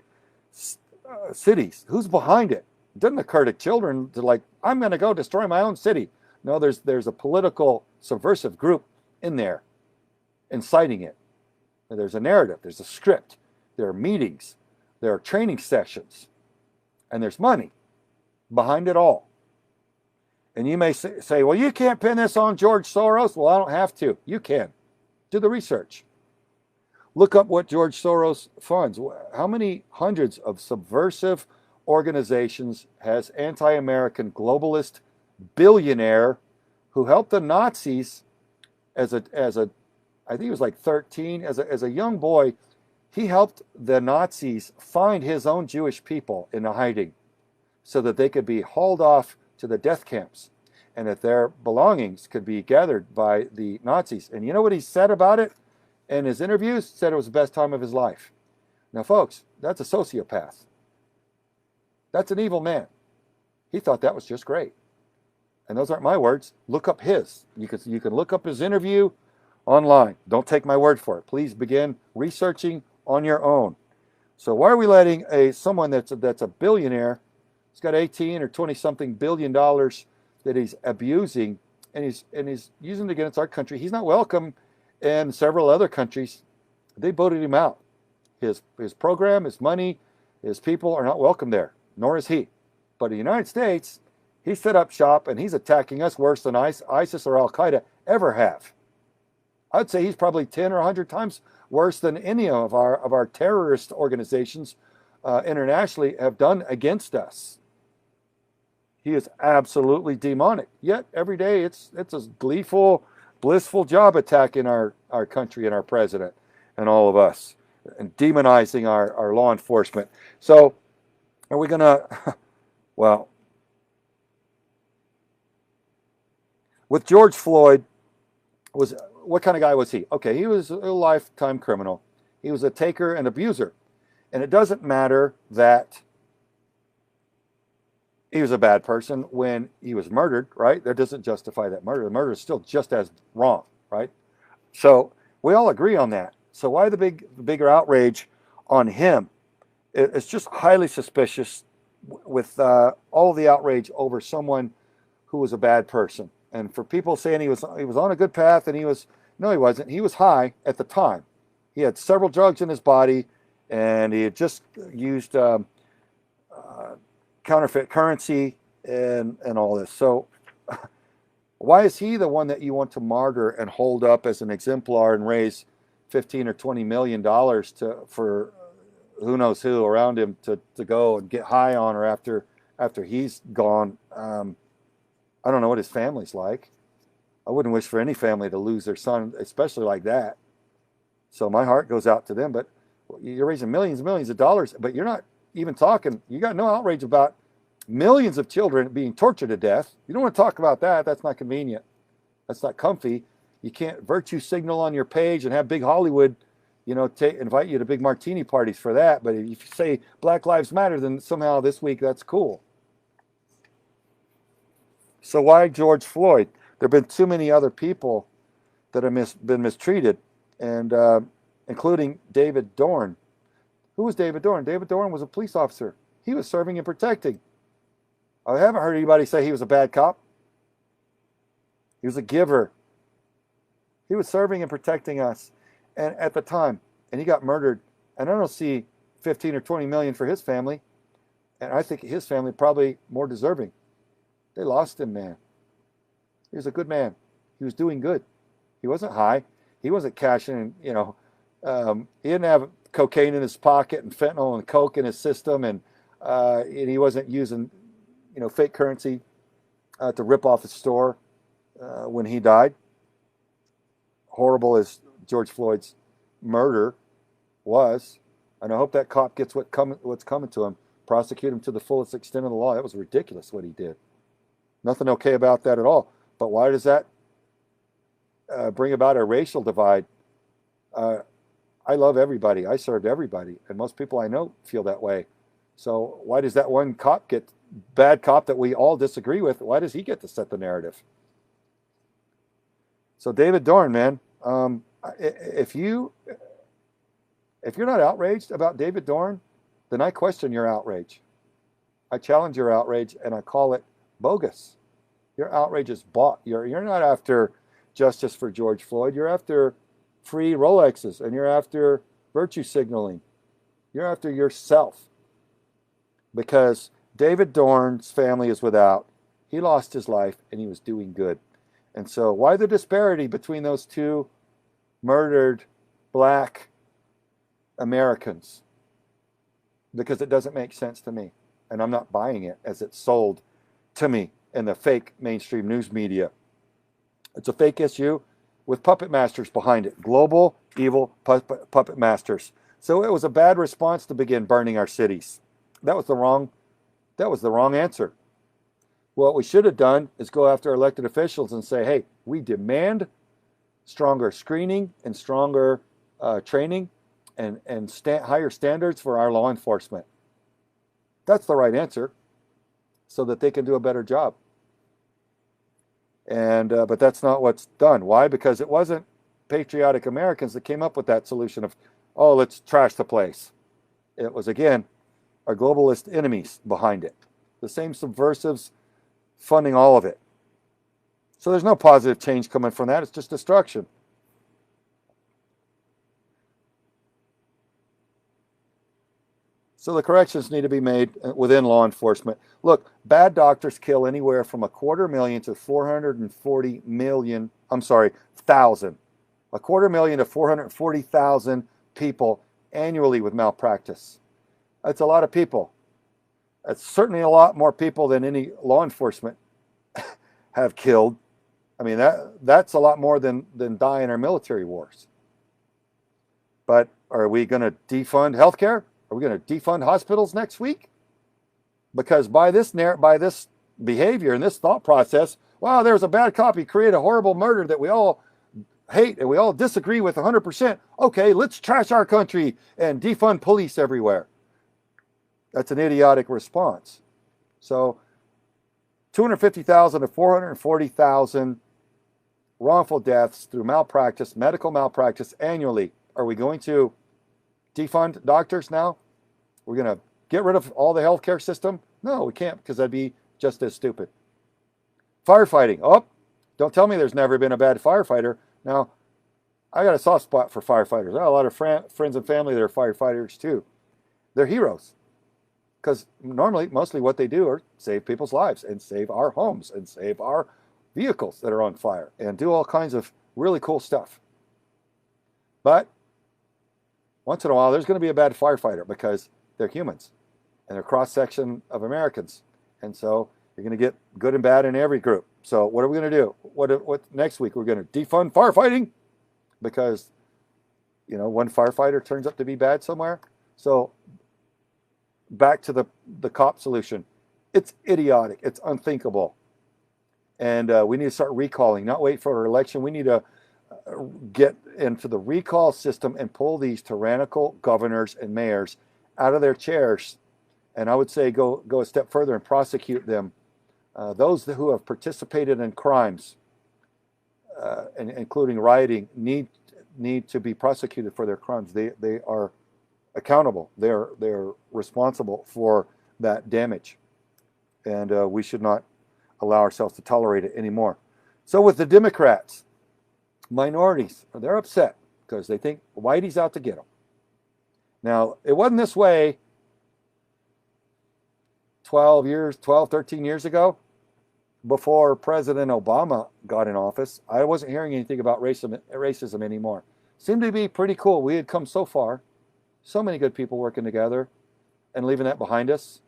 cities. Who's behind it? It doesn't occur to children to I'm going to go destroy my own city. No, there's a political subversive group in there inciting it. There's a narrative, there's a script, there are meetings, there are training sessions, and there's money behind it all. And you may say, well, you can't pin this on George Soros. Well, I don't have to. You can. Do the research. Look up what George Soros funds. How many hundreds of subversive organizations has anti-American globalist billionaire who helped the Nazis as a I think he was like 13, as a young boy, he helped the Nazis find his own Jewish people in hiding so that they could be hauled off to the death camps and that their belongings could be gathered by the Nazis. And you know what he said about it in his interviews? Said it was the best time of his life. Now, folks, that's a sociopath. That's an evil man. He thought that was just great. And those aren't my words. Look up his. You can look up his interview online. Don't take my word for it. Please begin researching on your own. So why are we letting someone that's a billionaire, he's got 18 or 20 something billion dollars that he's abusing, and he's using it against our country? He's not welcome in several other countries. They voted him out. His program, his money, his people are not welcome there, nor is he. But in the United States, he set up shop and he's attacking us worse than ISIS or Al Qaeda ever have. I'd say he's probably 10 or 100 times worse than any of our terrorist organizations internationally have done against us. He is absolutely demonic. Yet every day it's a gleeful, blissful job attacking our country and our president and all of us and demonizing our law enforcement. So are we going to, well, with George Floyd, what kind of guy was he? Okay, he was a lifetime criminal. He was a taker and abuser. And it doesn't matter that he was a bad person when he was murdered, right? That doesn't justify that murder. The murder is still just as wrong, right? So we all agree on that. So why the bigger outrage on him? It's just highly suspicious with all the outrage over someone who was a bad person. And for people saying he was on a good path and no, he wasn't. He was high at the time. He had several drugs in his body and he had just used counterfeit currency and all this. So why is he the one that you want to martyr and hold up as an exemplar and raise 15 or 20 million dollars for who knows who around him to go and get high on, or after he's gone? I don't know what his family's like. I wouldn't wish for any family to lose their son, especially like that. So my heart goes out to them. But you're raising millions and millions of dollars, but you're not even talking. You got no outrage about millions of children being tortured to death. You don't want to talk about that. That's not convenient. That's not comfy. You can't virtue signal on your page and have big Hollywood, invite you to big martini parties for that. But if you say Black Lives Matter, then somehow this week that's cool. So why George Floyd? There have been too many other people that have been mistreated, and including David Dorn. Who was David Dorn? David Dorn was a police officer. He was serving and protecting. I haven't heard anybody say he was a bad cop. He was a giver. He was serving and protecting us, and at the time, and he got murdered. And I don't see 15 or 20 million for his family, and I think his family probably more deserving. They lost him, man. He was a good man. He was doing good. He wasn't high. He wasn't cashing, he didn't have cocaine in his pocket and fentanyl and coke in his system, and he wasn't using, fake currency to rip off his store when he died. Horrible as George Floyd's murder was, and I hope that cop gets what's coming to him. Prosecute him to the fullest extent of the law. That was ridiculous what he did. Nothing okay about that at all. But why does that bring about a racial divide? I love everybody. I served everybody. And most people I know feel that way. So why does that one bad cop that we all disagree with, why does he get to set the narrative? So David Dorn, man, if you're not outraged about David Dorn, then I question your outrage. I challenge your outrage, and I call it bogus. Your outrage is bought. You're not after justice for George Floyd. You're after free Rolexes, and you're after virtue signaling. You're after yourself. Because David Dorn's family is without. He lost his life and he was doing good. And so why the disparity between those two murdered black Americans? Because it doesn't make sense to me. And I'm not buying it as it's sold to me in the fake mainstream news media. It's a fake issue with puppet masters behind it. Global evil puppet masters. So it was a bad response to begin burning our cities. That was the wrong answer. What we should have done is go after elected officials and say, hey, we demand stronger screening and stronger training and higher standards for our law enforcement. That's the right answer, so that they can do a better job. And but that's not what's done. Why? Because it wasn't patriotic Americans that came up with that solution of, oh, let's trash the place. It was, again, our globalist enemies behind it. The same subversives funding all of it. So there's no positive change coming from that. It's just destruction. So the corrections need to be made within law enforcement. Look, bad doctors kill anywhere from 250,000 to 440 million, thousand. 250,000 to 440,000 people annually with malpractice. That's a lot of people. That's certainly a lot more people than any law enforcement have killed. I mean, that's a lot more than die in our military wars. But are we going to defund healthcare? Are we going to defund hospitals next week? Because by this behavior and this thought process, wow, there's a bad cop, he created a horrible murder that we all hate and we all disagree with 100%. Okay, let's trash our country and defund police everywhere. That's an idiotic response. So 250,000 to 440,000 wrongful deaths through malpractice, medical malpractice annually. Are we going to defund doctors now? We're going to get rid of all the healthcare system? No, we can't, because that'd be just as stupid. Firefighting. Oh, don't tell me there's never been a bad firefighter. Now, I got a soft spot for firefighters. I have a lot of friends and family that are firefighters too. They're heroes. Because mostly what they do are save people's lives and save our homes and save our vehicles that are on fire and do all kinds of really cool stuff. But once in a while, there's going to be a bad firefighter because they're humans and they're a cross-section of Americans. And so you're going to get good and bad in every group. So what are we going to do? What next week? We're going to defund firefighting because, one firefighter turns up to be bad somewhere. So back to the cop solution. It's idiotic. It's unthinkable. And we need to start recalling, not wait for an election. We need to get into the recall system and pull these tyrannical governors and mayors out of their chairs. And I would say go a step further and prosecute them. Those who have participated in crimes, including rioting, need to be prosecuted for their crimes. They are accountable. They're responsible for that damage. And we should not allow ourselves to tolerate it anymore. So with the Democrats, minorities, they're upset because they think Whitey's out to get them. Now, it wasn't this way 13 years ago, before President Obama got in office. I wasn't hearing anything about racism anymore. Seemed to be pretty cool. We had come so far. So many good people working together and leaving that behind us.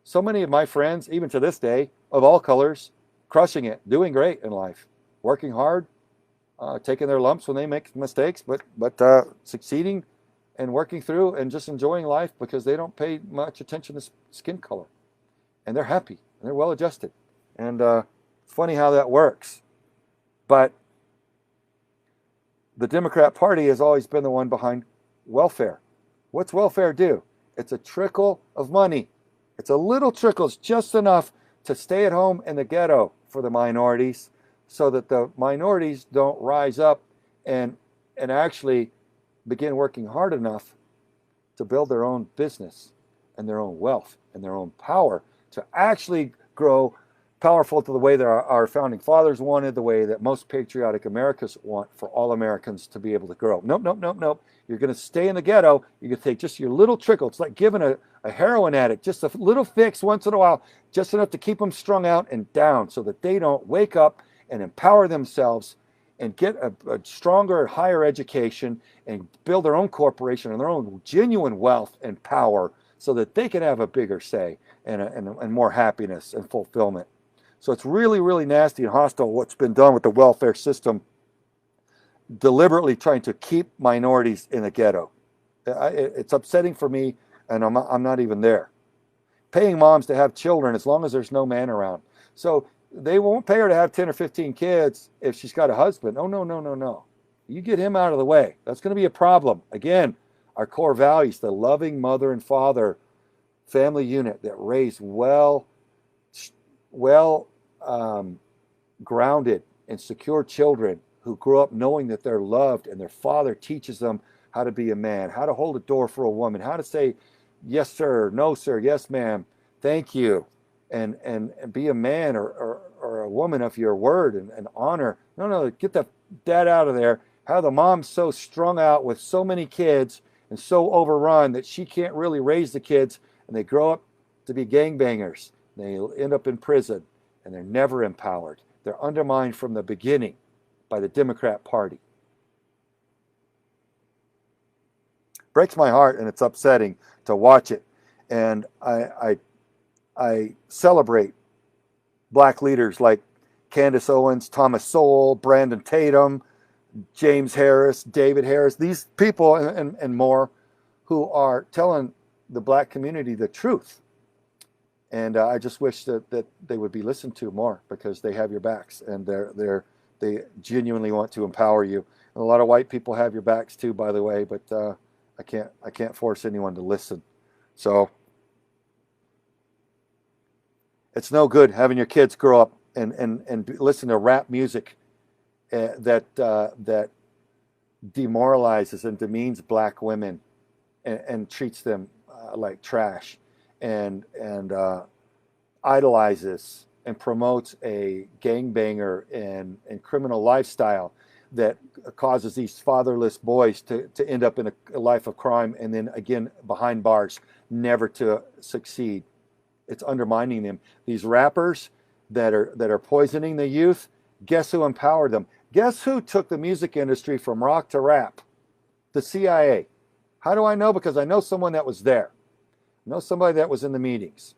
So many of my friends, even to this day, of all colors, crushing it, doing great in life, working hard, taking their lumps when they make mistakes, but succeeding and working through and just enjoying life because they don't pay much attention to skin color. And they're happy and they're well adjusted. And funny how that works. But the Democrat Party has always been the one behind welfare. What's welfare do? It's a trickle of money. It's a little trickle. It's just enough to stay at home in the ghetto for the minorities so that the minorities don't rise up and actually begin working hard enough to build their own business and their own wealth and their own power to actually grow powerful to the way that our founding fathers wanted, the way that most patriotic Americans want for all Americans to be able to grow. Nope, nope, nope, nope. You're going to stay in the ghetto. You're going to take just your little trickle. It's like giving a heroin addict just a little fix once in a while, just enough to keep them strung out and down so that they don't wake up and empower themselves and get a stronger, higher education and build their own corporation and their own genuine wealth and power so that they can have a bigger say and more happiness and fulfillment. So it's really, really nasty and hostile what's been done with the welfare system, deliberately trying to keep minorities in the ghetto. It's upsetting for me, and I'm not even there. Paying moms to have children as long as there's no man around. So they won't pay her to have 10 or 15 kids if she's got a husband. Oh, no, no, no, no. You get him out of the way. That's going to be a problem. Again, our core values, the loving mother and father family unit that raise well grounded and secure children who grow up knowing that they're loved and their father teaches them how to be a man, how to hold a door for a woman, how to say, yes, sir, no, sir, yes, ma'am, thank you, and be a man or a woman of your word and honor. No, get the dad out of there. How the mom's so strung out with so many kids and so overrun that she can't really raise the kids, and they grow up to be gangbangers. They end up in prison, and they're never empowered. They're undermined from the beginning by the Democrat Party. Breaks my heart, and it's upsetting to watch it. And I celebrate black leaders like Candace Owens, Thomas Sowell, Brandon Tatum, James Harris, David Harris, these people and more who are telling the black community the truth. And I just wish that they would be listened to more, because they have your backs and they genuinely want to empower you. And a lot of white people have your backs too, by the way, but I can't force anyone to listen. So it's no good having your kids grow up and listen to rap music that demoralizes and demeans black women and treats them like trash and idolizes and promotes a gangbanger and criminal lifestyle that causes these fatherless boys to end up in a life of crime and then again behind bars, never to succeed. It's undermining them. These rappers that are poisoning the youth, guess who empowered them? Guess who took the music industry from rock to rap? The CIA. How do I know? Because I know someone that was there. I know somebody that was in the meetings.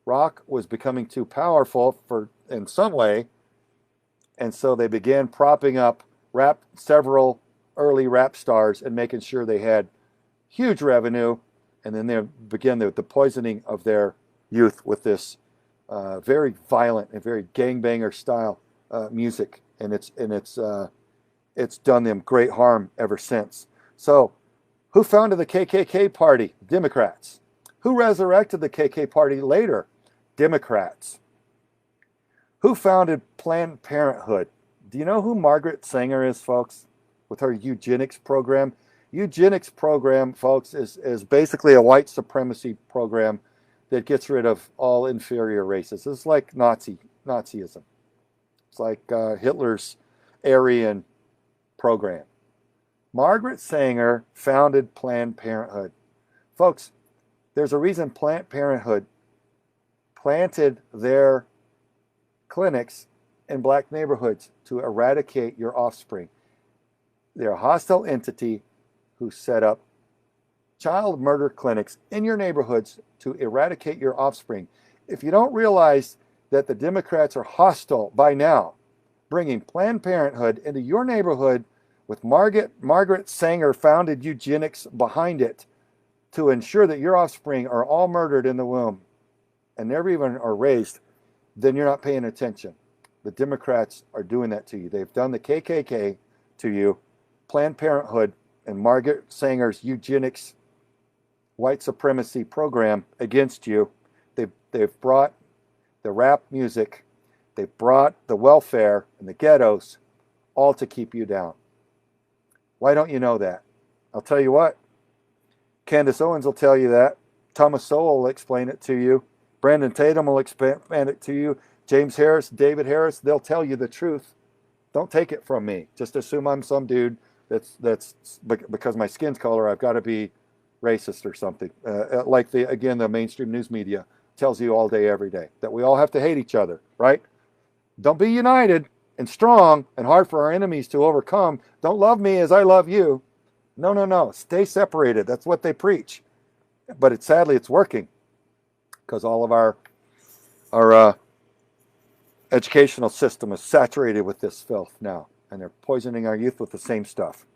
Rock was becoming too powerful in some way, and so they began propping up several early rap stars and making sure they had huge revenue, and then they began the poisoning of their youth with this very violent and very gangbanger style music, and it's done them great harm ever since. So, who founded the KKK party? Democrats. Who resurrected the KKK party later? Democrats. Who founded Planned Parenthood? Do you know who Margaret Sanger is, folks, with her eugenics program? Eugenics program, folks, is basically a white supremacy program that gets rid of all inferior races. It's like Nazism. It's like Hitler's Aryan program. Margaret Sanger founded Planned Parenthood. Folks, there's a reason Planned Parenthood planted their clinics in black neighborhoods to eradicate your offspring. They're a hostile entity who set up child murder clinics in your neighborhoods to eradicate your offspring. If you don't realize that the Democrats are hostile by now, bringing Planned Parenthood into your neighborhood with Margaret Sanger founded eugenics behind it to ensure that your offspring are all murdered in the womb and never even are raised, then you're not paying attention. The Democrats are doing that to you. They've done the KKK to you, Planned Parenthood, and Margaret Sanger's eugenics white supremacy program against you. They've brought the rap music, they've brought the welfare and the ghettos, all to keep you down. Why don't you know that? I'll tell you what. Candace Owens will tell you that. Thomas Sowell will explain it to you. Brandon Tatum will expand it to you. James Harris, David Harris, they'll tell you the truth. Don't take it from me. Just assume I'm some dude that's because my skin's color, I've got to be racist or something. Like the mainstream news media tells you all day, every day, that we all have to hate each other, right? Don't be united and strong and hard for our enemies to overcome. Don't love me as I love you. No, no, no. Stay separated. That's what they preach. But sadly, it's working because all of our educational system is saturated with this filth now, and they're poisoning our youth with the same stuff.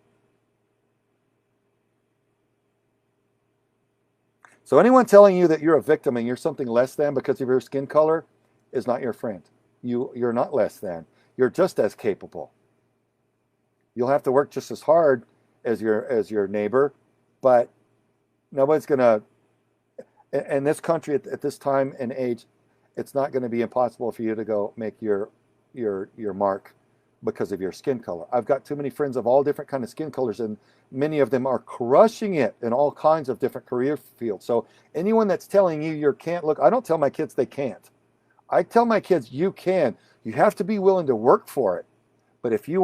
So anyone telling you that you're a victim and you're something less than because of your skin color is not your friend. You're not less than. You're just as capable. You'll have to work just as hard as your neighbor, but nobody's gonna. In this country at this time and age, it's not going to be impossible for you to go make your mark because of your skin color. I've got too many friends of all different kind of skin colors, and many of them are crushing it in all kinds of different career fields. So anyone that's telling you you can't, look, I don't tell my kids they can't. I tell my kids you can. You have to be willing to work for it. But if you're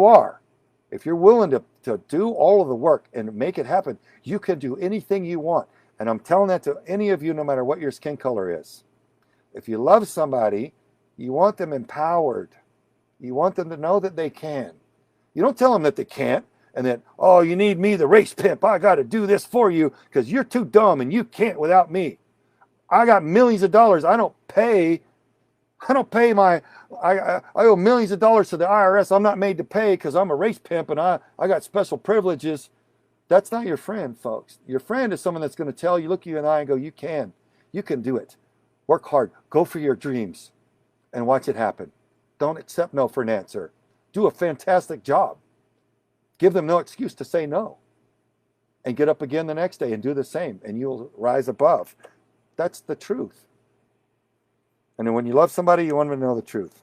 willing to do all of the work and make it happen, you can do anything you want. And I'm telling that to any of you, no matter what your skin color is. If you love somebody, you want them empowered. You want them to know that they can. You don't tell them that they can't and that, oh, you need me, the race pimp. I got to do this for you because you're too dumb and you can't without me. I got millions of dollars. I owe millions of dollars to the IRS. I'm not made to pay because I'm a race pimp and I got special privileges. That's not your friend, folks. Your friend is someone that's going to tell you, look you in the eye and go, you can do it. Work hard, go for your dreams and watch it happen. Don't accept no for an answer. Do a fantastic job. Give them no excuse to say no. And get up again the next day and do the same and you'll rise above. That's the truth. And then when you love somebody, you want them to know the truth.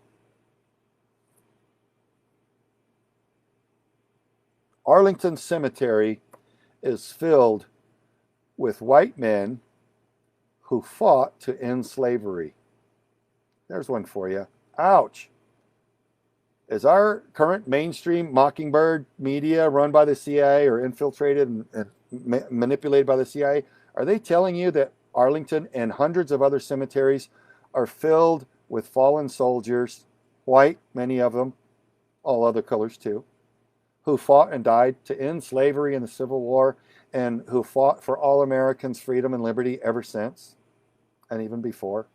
Arlington Cemetery is filled with white men who fought to end slavery. There's one for you. Ouch. Is our current mainstream mockingbird media run by the CIA or infiltrated and manipulated by the CIA? Are they telling you that Arlington and hundreds of other cemeteries are filled with fallen soldiers, white, many of them, all other colors too, who fought and died to end slavery in the Civil War and who fought for all Americans' freedom and liberty ever since and even before?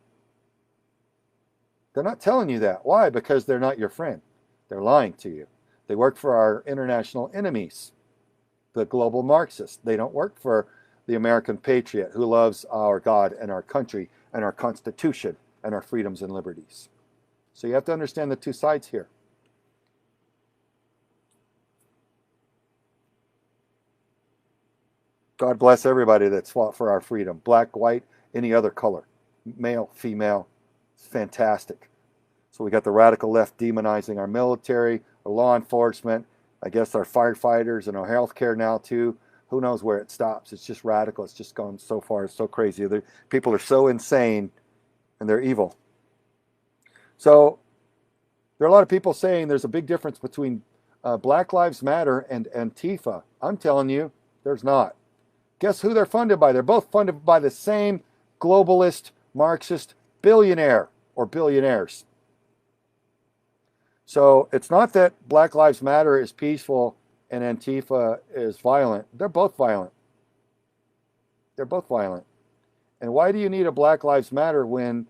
They're not telling you that. Why? Because they're not your friend. They're lying to you. They work for our international enemies, the global Marxists. They don't work for the American patriot who loves our God and our country and our Constitution and our freedoms and liberties. So you have to understand the two sides here. God bless everybody that's fought for our freedom. Black, white, any other color. Male, female. It's fantastic. So we got the radical left demonizing our military, our law enforcement, I guess our firefighters and our healthcare now too. Who knows where it stops? It's just radical. It's just gone so far. It's so crazy. People are so insane and they're evil. So there are a lot of people saying there's a big difference between Black Lives Matter and Antifa. I'm telling you, there's not. Guess who they're funded by? They're both funded by the same globalist, Marxist billionaire or billionaires. So it's not that Black Lives Matter is peaceful and Antifa is violent. They're both violent. They're both violent. And why do you need a Black Lives Matter when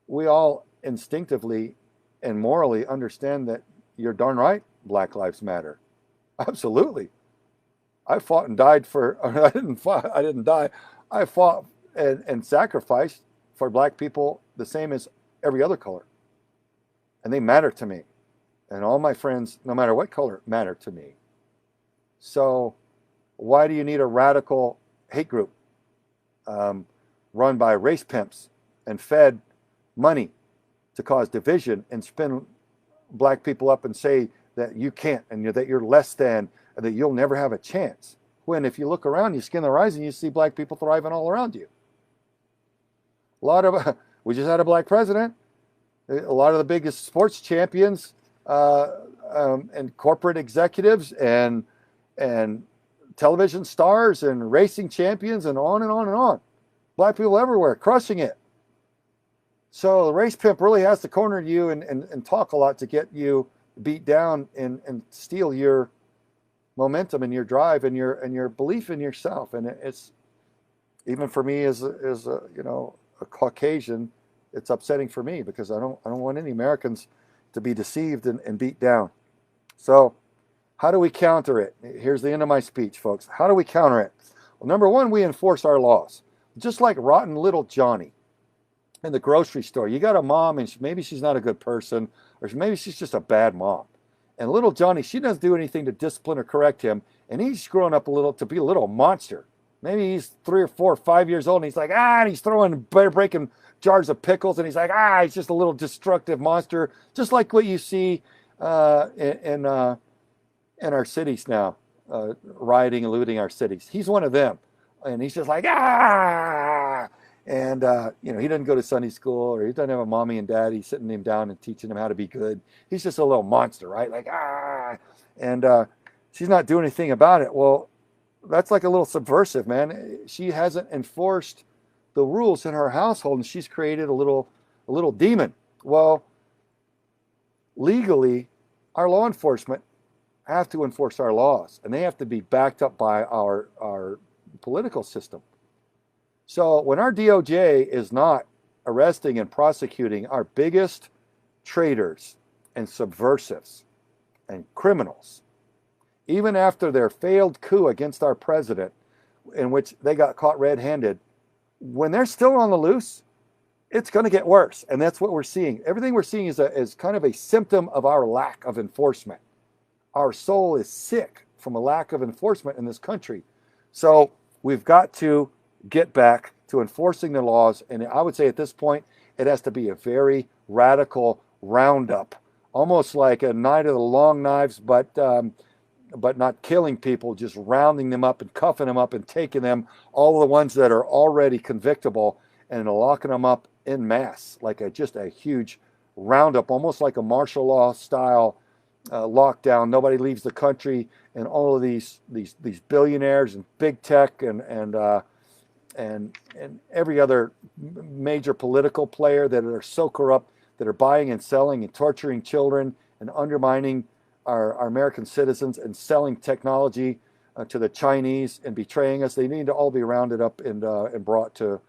we all instinctively and morally understand that you're darn right Black Lives Matter? Absolutely. I fought and died for, I didn't die. I fought and sacrificed for black people the same as every other color. And they matter to me. And all my friends, no matter what color, matter to me. So why do you need a radical hate group run by race pimps and fed money to cause division and spin black people up and say that you can't and that you're less than and that you'll never have a chance? When if you look around, you skin the horizon, you see black people thriving all around you. A lot of we just had a black president. A lot of the biggest sports champions and corporate executives and television stars and racing champions and on and on and on. Black people everywhere, crushing it. So the race pimp really has to corner you and talk a lot to get you beat down and steal your momentum and your drive and your belief in yourself. And it's, even for me as a, you know, a Caucasian, it's upsetting for me because I don't want any Americans to be deceived and beat down. So how do we counter it? Here's the end of my speech, folks. How do we counter it? Well, number one, we enforce our laws. Just like rotten little Johnny in the grocery store. You got a mom and maybe she's not a good person, or maybe she's just a bad mom. And little Johnny, she doesn't do anything to discipline or correct him, and he's growing up to be a little monster. Maybe he's 3 or 4 or 5 years old, and he's like, and he's breaking jars of pickles, and he's like, he's just a little destructive monster, just like what you see in our cities now, rioting and looting our cities. He's one of them, and he's just like, and you know, he doesn't go to Sunday school, or he doesn't have a mommy and daddy sitting him down and teaching him how to be good. He's just a little monster, right? Like, and she's not doing anything about it. Well, that's like a little subversive, man. She hasn't enforced the rules in her household, and she's created a little demon. Well, legally, our law enforcement have to enforce our laws, and they have to be backed up by our political system. So when our DOJ is not arresting and prosecuting our biggest traitors and subversives and criminals, even after their failed coup against our president, in which they got caught red-handed, when they're still on the loose, it's going to get worse. And that's what we're seeing. Everything we're seeing is kind of a symptom of our lack of enforcement. Our soul is sick from a lack of enforcement in this country. So we've got to get back to enforcing the laws. And I would say at this point, it has to be a very radical roundup, almost like a night of the long knives, but not killing people, just rounding them up and cuffing them up and taking them, all the ones that are already convictable, and locking them up en masse, like just a huge roundup, almost like a martial law style lockdown. Nobody leaves the country, and all of these billionaires and big tech and every other major political player that are so corrupt, that are buying and selling and torturing children and undermining our American citizens and selling technology to the Chinese and betraying us. They need to all be rounded up and brought to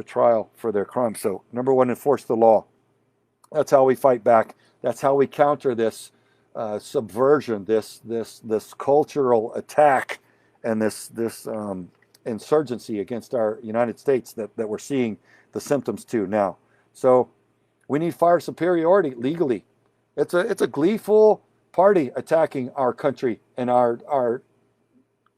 trial for their crimes. So number one, enforce the law. That's how we fight back. That's how we counter this subversion, this cultural attack, and this insurgency against our United States that we're seeing the symptoms to now. So we need fire superiority legally. It's a gleeful party attacking our country and our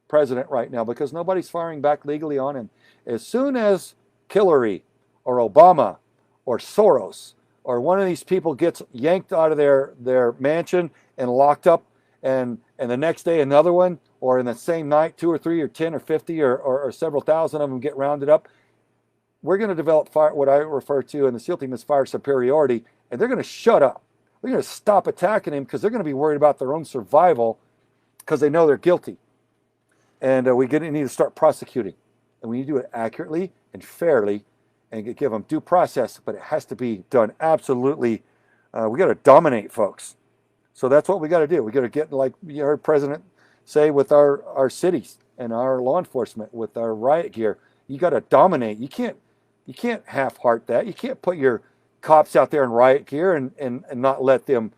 president right now because nobody's firing back legally on him. As soon as Hillary or Obama or Soros or one of these people gets yanked out of their mansion and locked up, and the next day another one, or in the same night 2 or 3 or 10 or 50 or several thousand of them get rounded up, we're going to develop what I refer to in the SEAL team as fire superiority, and they're going to shut up. They're going to stop attacking him because they're going to be worried about their own survival because they know they're guilty. And we need to start prosecuting. And we need to do it accurately and fairly and give them due process, but it has to be done absolutely. We got to dominate, folks. So that's what we got to do. We got to get, like you heard President say, with our cities and our law enforcement, with our riot gear. You got to dominate. You can't half-heart that. You can't put your cops out there in riot gear and not let them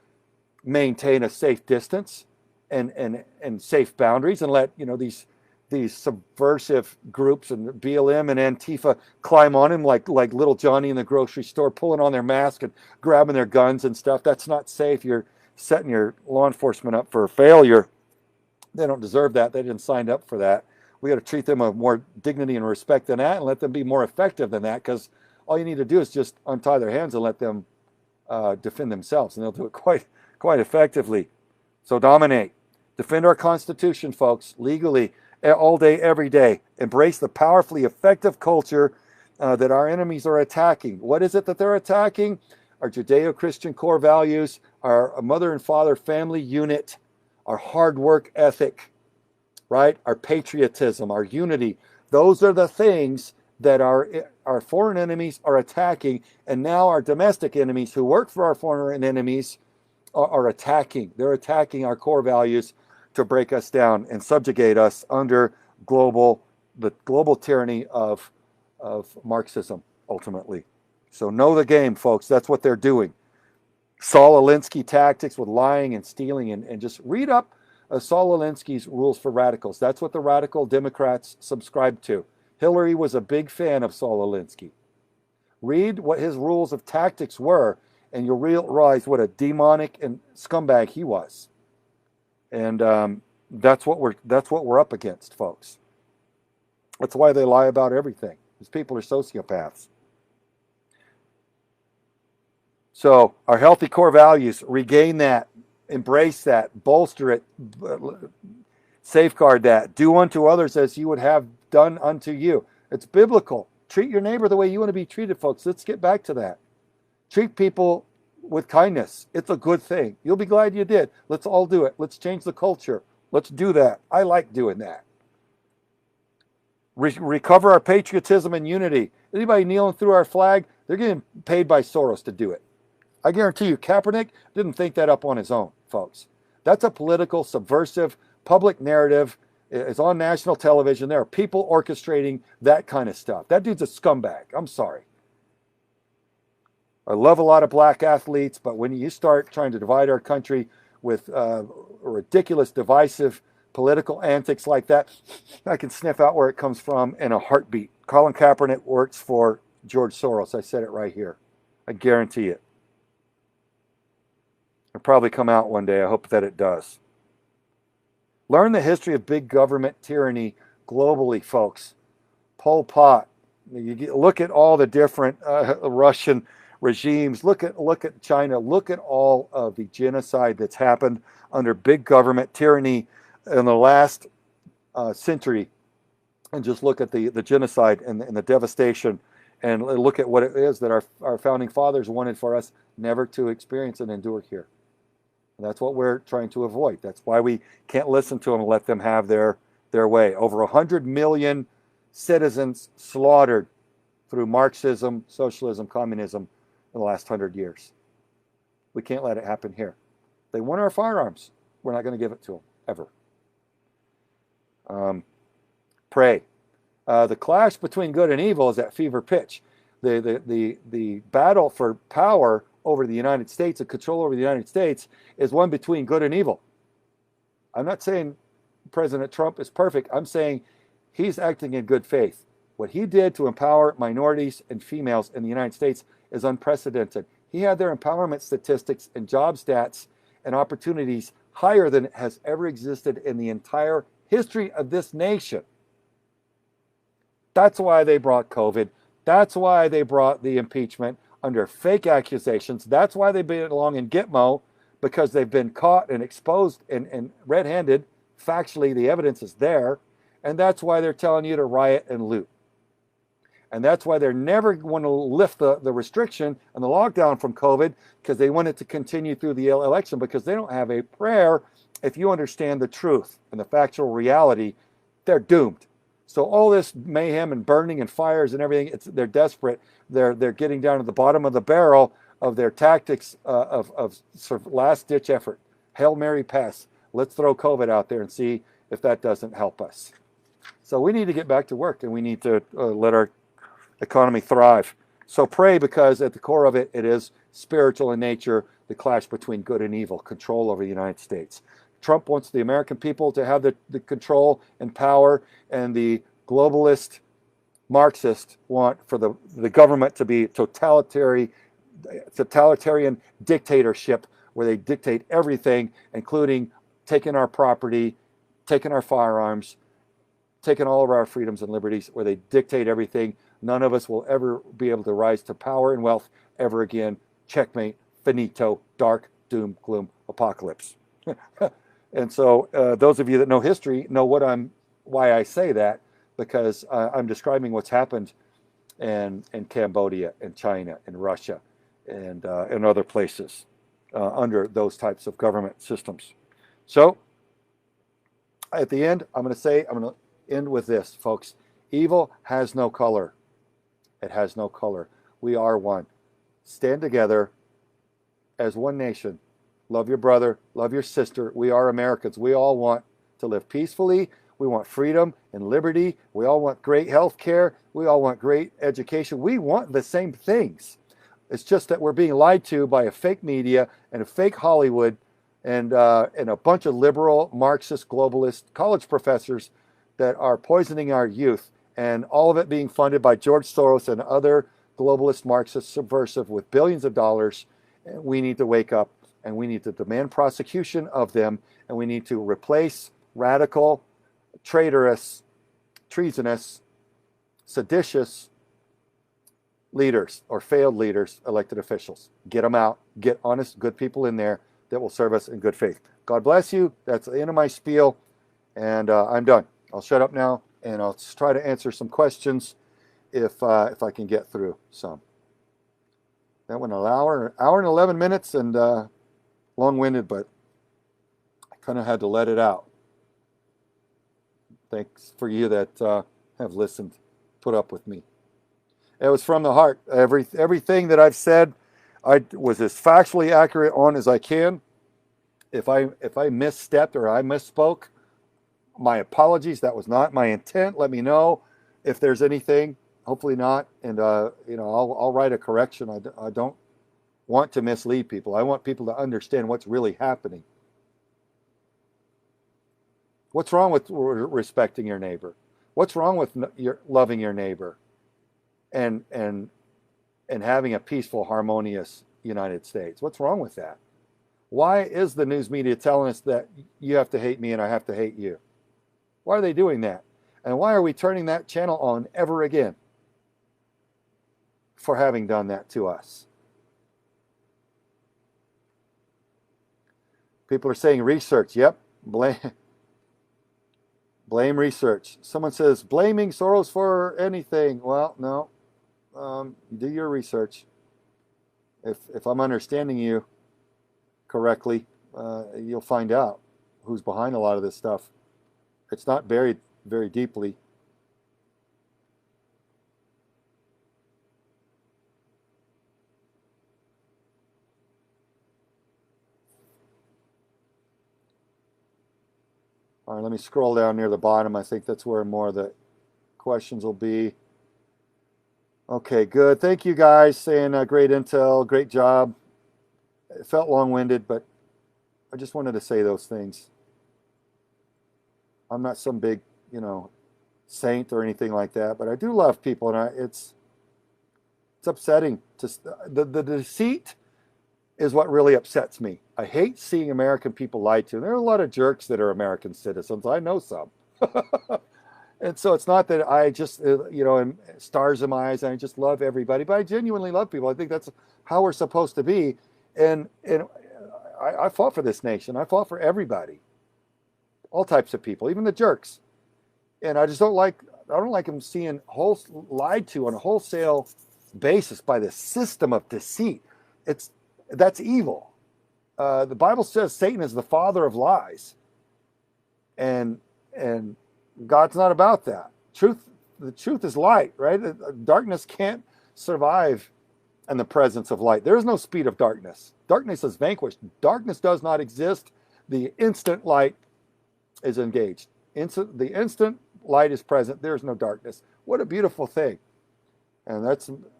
maintain a safe distance and safe boundaries, and let these subversive groups and BLM and Antifa climb on him like little Johnny in the grocery store, pulling on their mask and grabbing their guns and stuff. That's not safe. You're setting your law enforcement up for failure. They don't deserve that. They didn't sign up for that. We got to treat them with more dignity and respect than that, and let them be more effective than that, because all you need to do is just untie their hands and let them defend themselves, and they'll do it quite effectively. So dominate. Defend our Constitution, folks, legally, all day, every day. Embrace the powerfully effective culture that our enemies are attacking. What is it that they're attacking? Our Judeo-Christian core values, our mother and father family unit, our hard work ethic, right? Our patriotism, our unity. Those are the things that our foreign enemies are attacking, and now our domestic enemies who work for our foreign enemies are attacking. They're attacking our core values to break us down and subjugate us under the global tyranny of Marxism, ultimately. So know the game, folks. That's what they're doing. Saul Alinsky tactics with lying and stealing, and just read up Saul Alinsky's Rules for Radicals. That's what the radical Democrats subscribe to. Hillary was a big fan of Saul Alinsky. Read what his rules of tactics were, and you'll realize what a demonic and scumbag he was. And that's what we're up against, folks. That's why they lie about everything. These people are sociopaths. So our healthy core values, regain that, embrace that, bolster it, safeguard that. Do unto others as you would have done unto you. It's biblical. Treat your neighbor the way you want to be treated, folks. Let's get back to that. Treat people with kindness. It's a good thing. You'll be glad you did. Let's all do it. Let's change the culture. Let's do that. I like doing that. Recover our patriotism and unity. Anybody kneeling through our flag, they're getting paid by Soros to do it. I guarantee you, Kaepernick didn't think that up on his own, folks. That's a political, subversive, public narrative. It's on national television. There are people orchestrating that kind of stuff. That dude's a scumbag. I'm sorry. I love a lot of black athletes, but when you start trying to divide our country with ridiculous, divisive political antics like that, I can sniff out where it comes from in a heartbeat. Colin Kaepernick works for George Soros. I said it right here. I guarantee it. It'll probably come out one day. I hope that it does. Learn the history of big government tyranny globally, folks. Pol Pot. Look at all the different Russian regimes. Look at China. Look at all of the genocide that's happened under big government tyranny in the last century, and just look at the genocide and the devastation, and look at what it is that our founding fathers wanted for us never to experience and endure here. And that's what we're trying to avoid. That's why we can't listen to them and let them have their way. Over 100 million citizens slaughtered through Marxism, socialism, communism in the last 100 years. We can't let it happen here. They want our firearms. We're not going to give it to them, ever. Pray. The clash between good and evil is at fever pitch. The battle for power over the United States and control over the United States is one between good and evil. I'm not saying President Trump is perfect. I'm saying he's acting in good faith. What he did to empower minorities and females in the United States is unprecedented. He had their empowerment statistics and job stats and opportunities higher than has ever existed in the entire history of this nation. That's why they brought COVID. That's why they brought the impeachment under fake accusations. That's why they belong in Gitmo, because they've been caught and exposed and red-handed. Factually, the evidence is there. And that's why they're telling you to riot and loot. And that's why they're never going to lift the restriction and the lockdown from COVID, because they want it to continue through the election, because they don't have a prayer. If you understand the truth and the factual reality, they're doomed. So all this mayhem and burning and fires and everything, they're desperate. They're getting down to the bottom of the barrel of their tactics of sort of last-ditch effort. Hail Mary pass. Let's throw COVID out there and see if that doesn't help us. So we need to get back to work, and we need to let our economy thrive. So pray, because at the core of it, it is spiritual in nature, the clash between good and evil, control over the United States. Trump wants the American people to have the control and power, and the globalist Marxists want for the government to be totalitarian dictatorship, where they dictate everything, including taking our property, taking our firearms, taking all of our freedoms and liberties, where they dictate everything. None of us will ever be able to rise to power and wealth ever again. Checkmate, finito, dark, doom, gloom, apocalypse. And so those of you that know history know why I say that, because I'm describing what's happened and Cambodia and China and Russia and other places under those types of government systems. So at the end, I'm going to end with this, folks. Evil has no color. It has no color. We are one. Stand together as one nation. Love your brother. Love your sister. We are Americans. We all want to live peacefully. We want freedom and liberty. We all want great health care. We all want great education. We want the same things. It's just that we're being lied to by a fake media and a fake Hollywood and a bunch of liberal, Marxist, globalist college professors that are poisoning our youth, and all of it being funded by George Soros and other globalist, Marxist, subversive with billions of dollars. We need to wake up, and we need to demand prosecution of them, and we need to replace radical, traitorous, treasonous, seditious leaders or failed leaders, elected officials. Get them out. Get honest, good people in there that will serve us in good faith. God bless you. That's the end of my spiel, and I'm done. I'll shut up now, and I'll try to answer some questions if I can get through some. That went an hour and 11 minutes, and long-winded, but I kind of had to let it out. Thanks for you that have listened, put up with me. It was from the heart. Everything that I've said, I was as factually accurate on as I can. If I misstepped or I misspoke, my apologies. That was not my intent. Let me know if there's anything. Hopefully not. And I'll write a correction. I don't want to mislead people. I want people to understand what's really happening. What's wrong with respecting your neighbor? What's wrong with loving your neighbor? And having a peaceful, harmonious United States. What's wrong with that? Why is the news media telling us that you have to hate me and I have to hate you? Why are they doing that? And why are we turning that channel on ever again for having done that to us? People are saying research. Yep. Blame research. Someone says blaming Soros for anything. Well, no. Do your research. If I'm understanding you correctly, you'll find out who's behind a lot of this stuff. It's not buried very deeply. All right, let me scroll down near the bottom. I think that's where more of the questions will be. Okay, good. Thank you guys. Saying great intel, great job. It felt long-winded, but I just wanted to say those things. I'm not some big, saint or anything like that, but I do love people, and it's upsetting. The deceit is what really upsets me. I hate seeing American people lied to. There are a lot of jerks that are American citizens. I know some. And so it's not that I just, stars in my eyes and I just love everybody, but I genuinely love people. I think that's how we're supposed to be. And I fought for this nation. I fought for everybody, all types of people, even the jerks. And I don't like them seeing lied to on a wholesale basis by the system of deceit. That's evil. The Bible says Satan is the father of lies. And God's not about that. The truth is light, right? Darkness can't survive in the presence of light. There is no speed of darkness. Darkness is vanquished. Darkness does not exist. The instant light is engaged. The instant light is present, there is no darkness. What a beautiful thing. And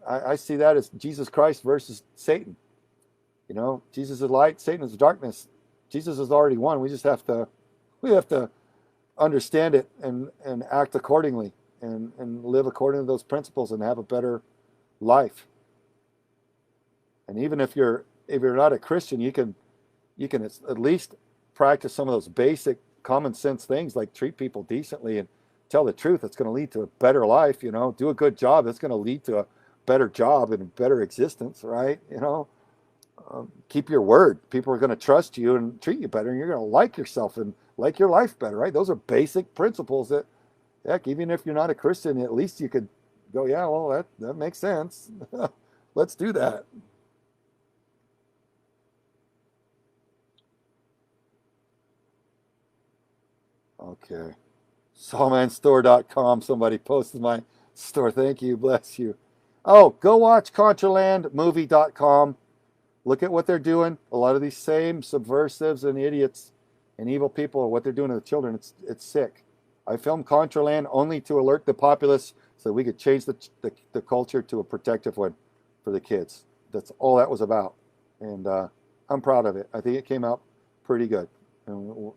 I see that as Jesus Christ versus Satan. Jesus is light, Satan is darkness. Jesus has already won. We have to understand it and act accordingly and live according to those principles and have a better life. And even if you're not a Christian, you can at least practice some of those basic common sense things like treat people decently and tell the truth. It's going to lead to a better life. Do a good job. That's going to lead to a better job and a better existence, right? Keep your word. People are going to trust you and treat you better, and you're going to like yourself and like your life better, right? Those are basic principles that, heck, even if you're not a Christian, at least you could go, yeah, well, that makes sense. Let's do that. Okay. Sawmanstore.com. Somebody posted my store. Thank you. Bless you. Oh, go watch ContralandMovie.com. Look at what they're doing. A lot of these same subversives and idiots and evil people, what they're doing to the children, it's sick. I filmed Contraland only to alert the populace so we could change the culture to a protective one for the kids. That's all that was about. And I'm proud of it. I think it came out pretty good. And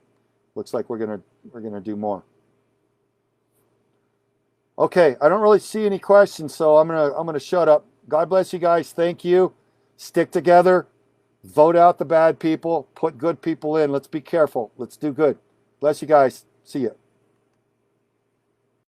looks like we're gonna do more. Okay, I don't really see any questions, so I'm gonna shut up. God bless you guys. Thank you. Stick together. Vote out the bad people. Put good people in. Let's be careful. Let's do good. Bless you guys. See you.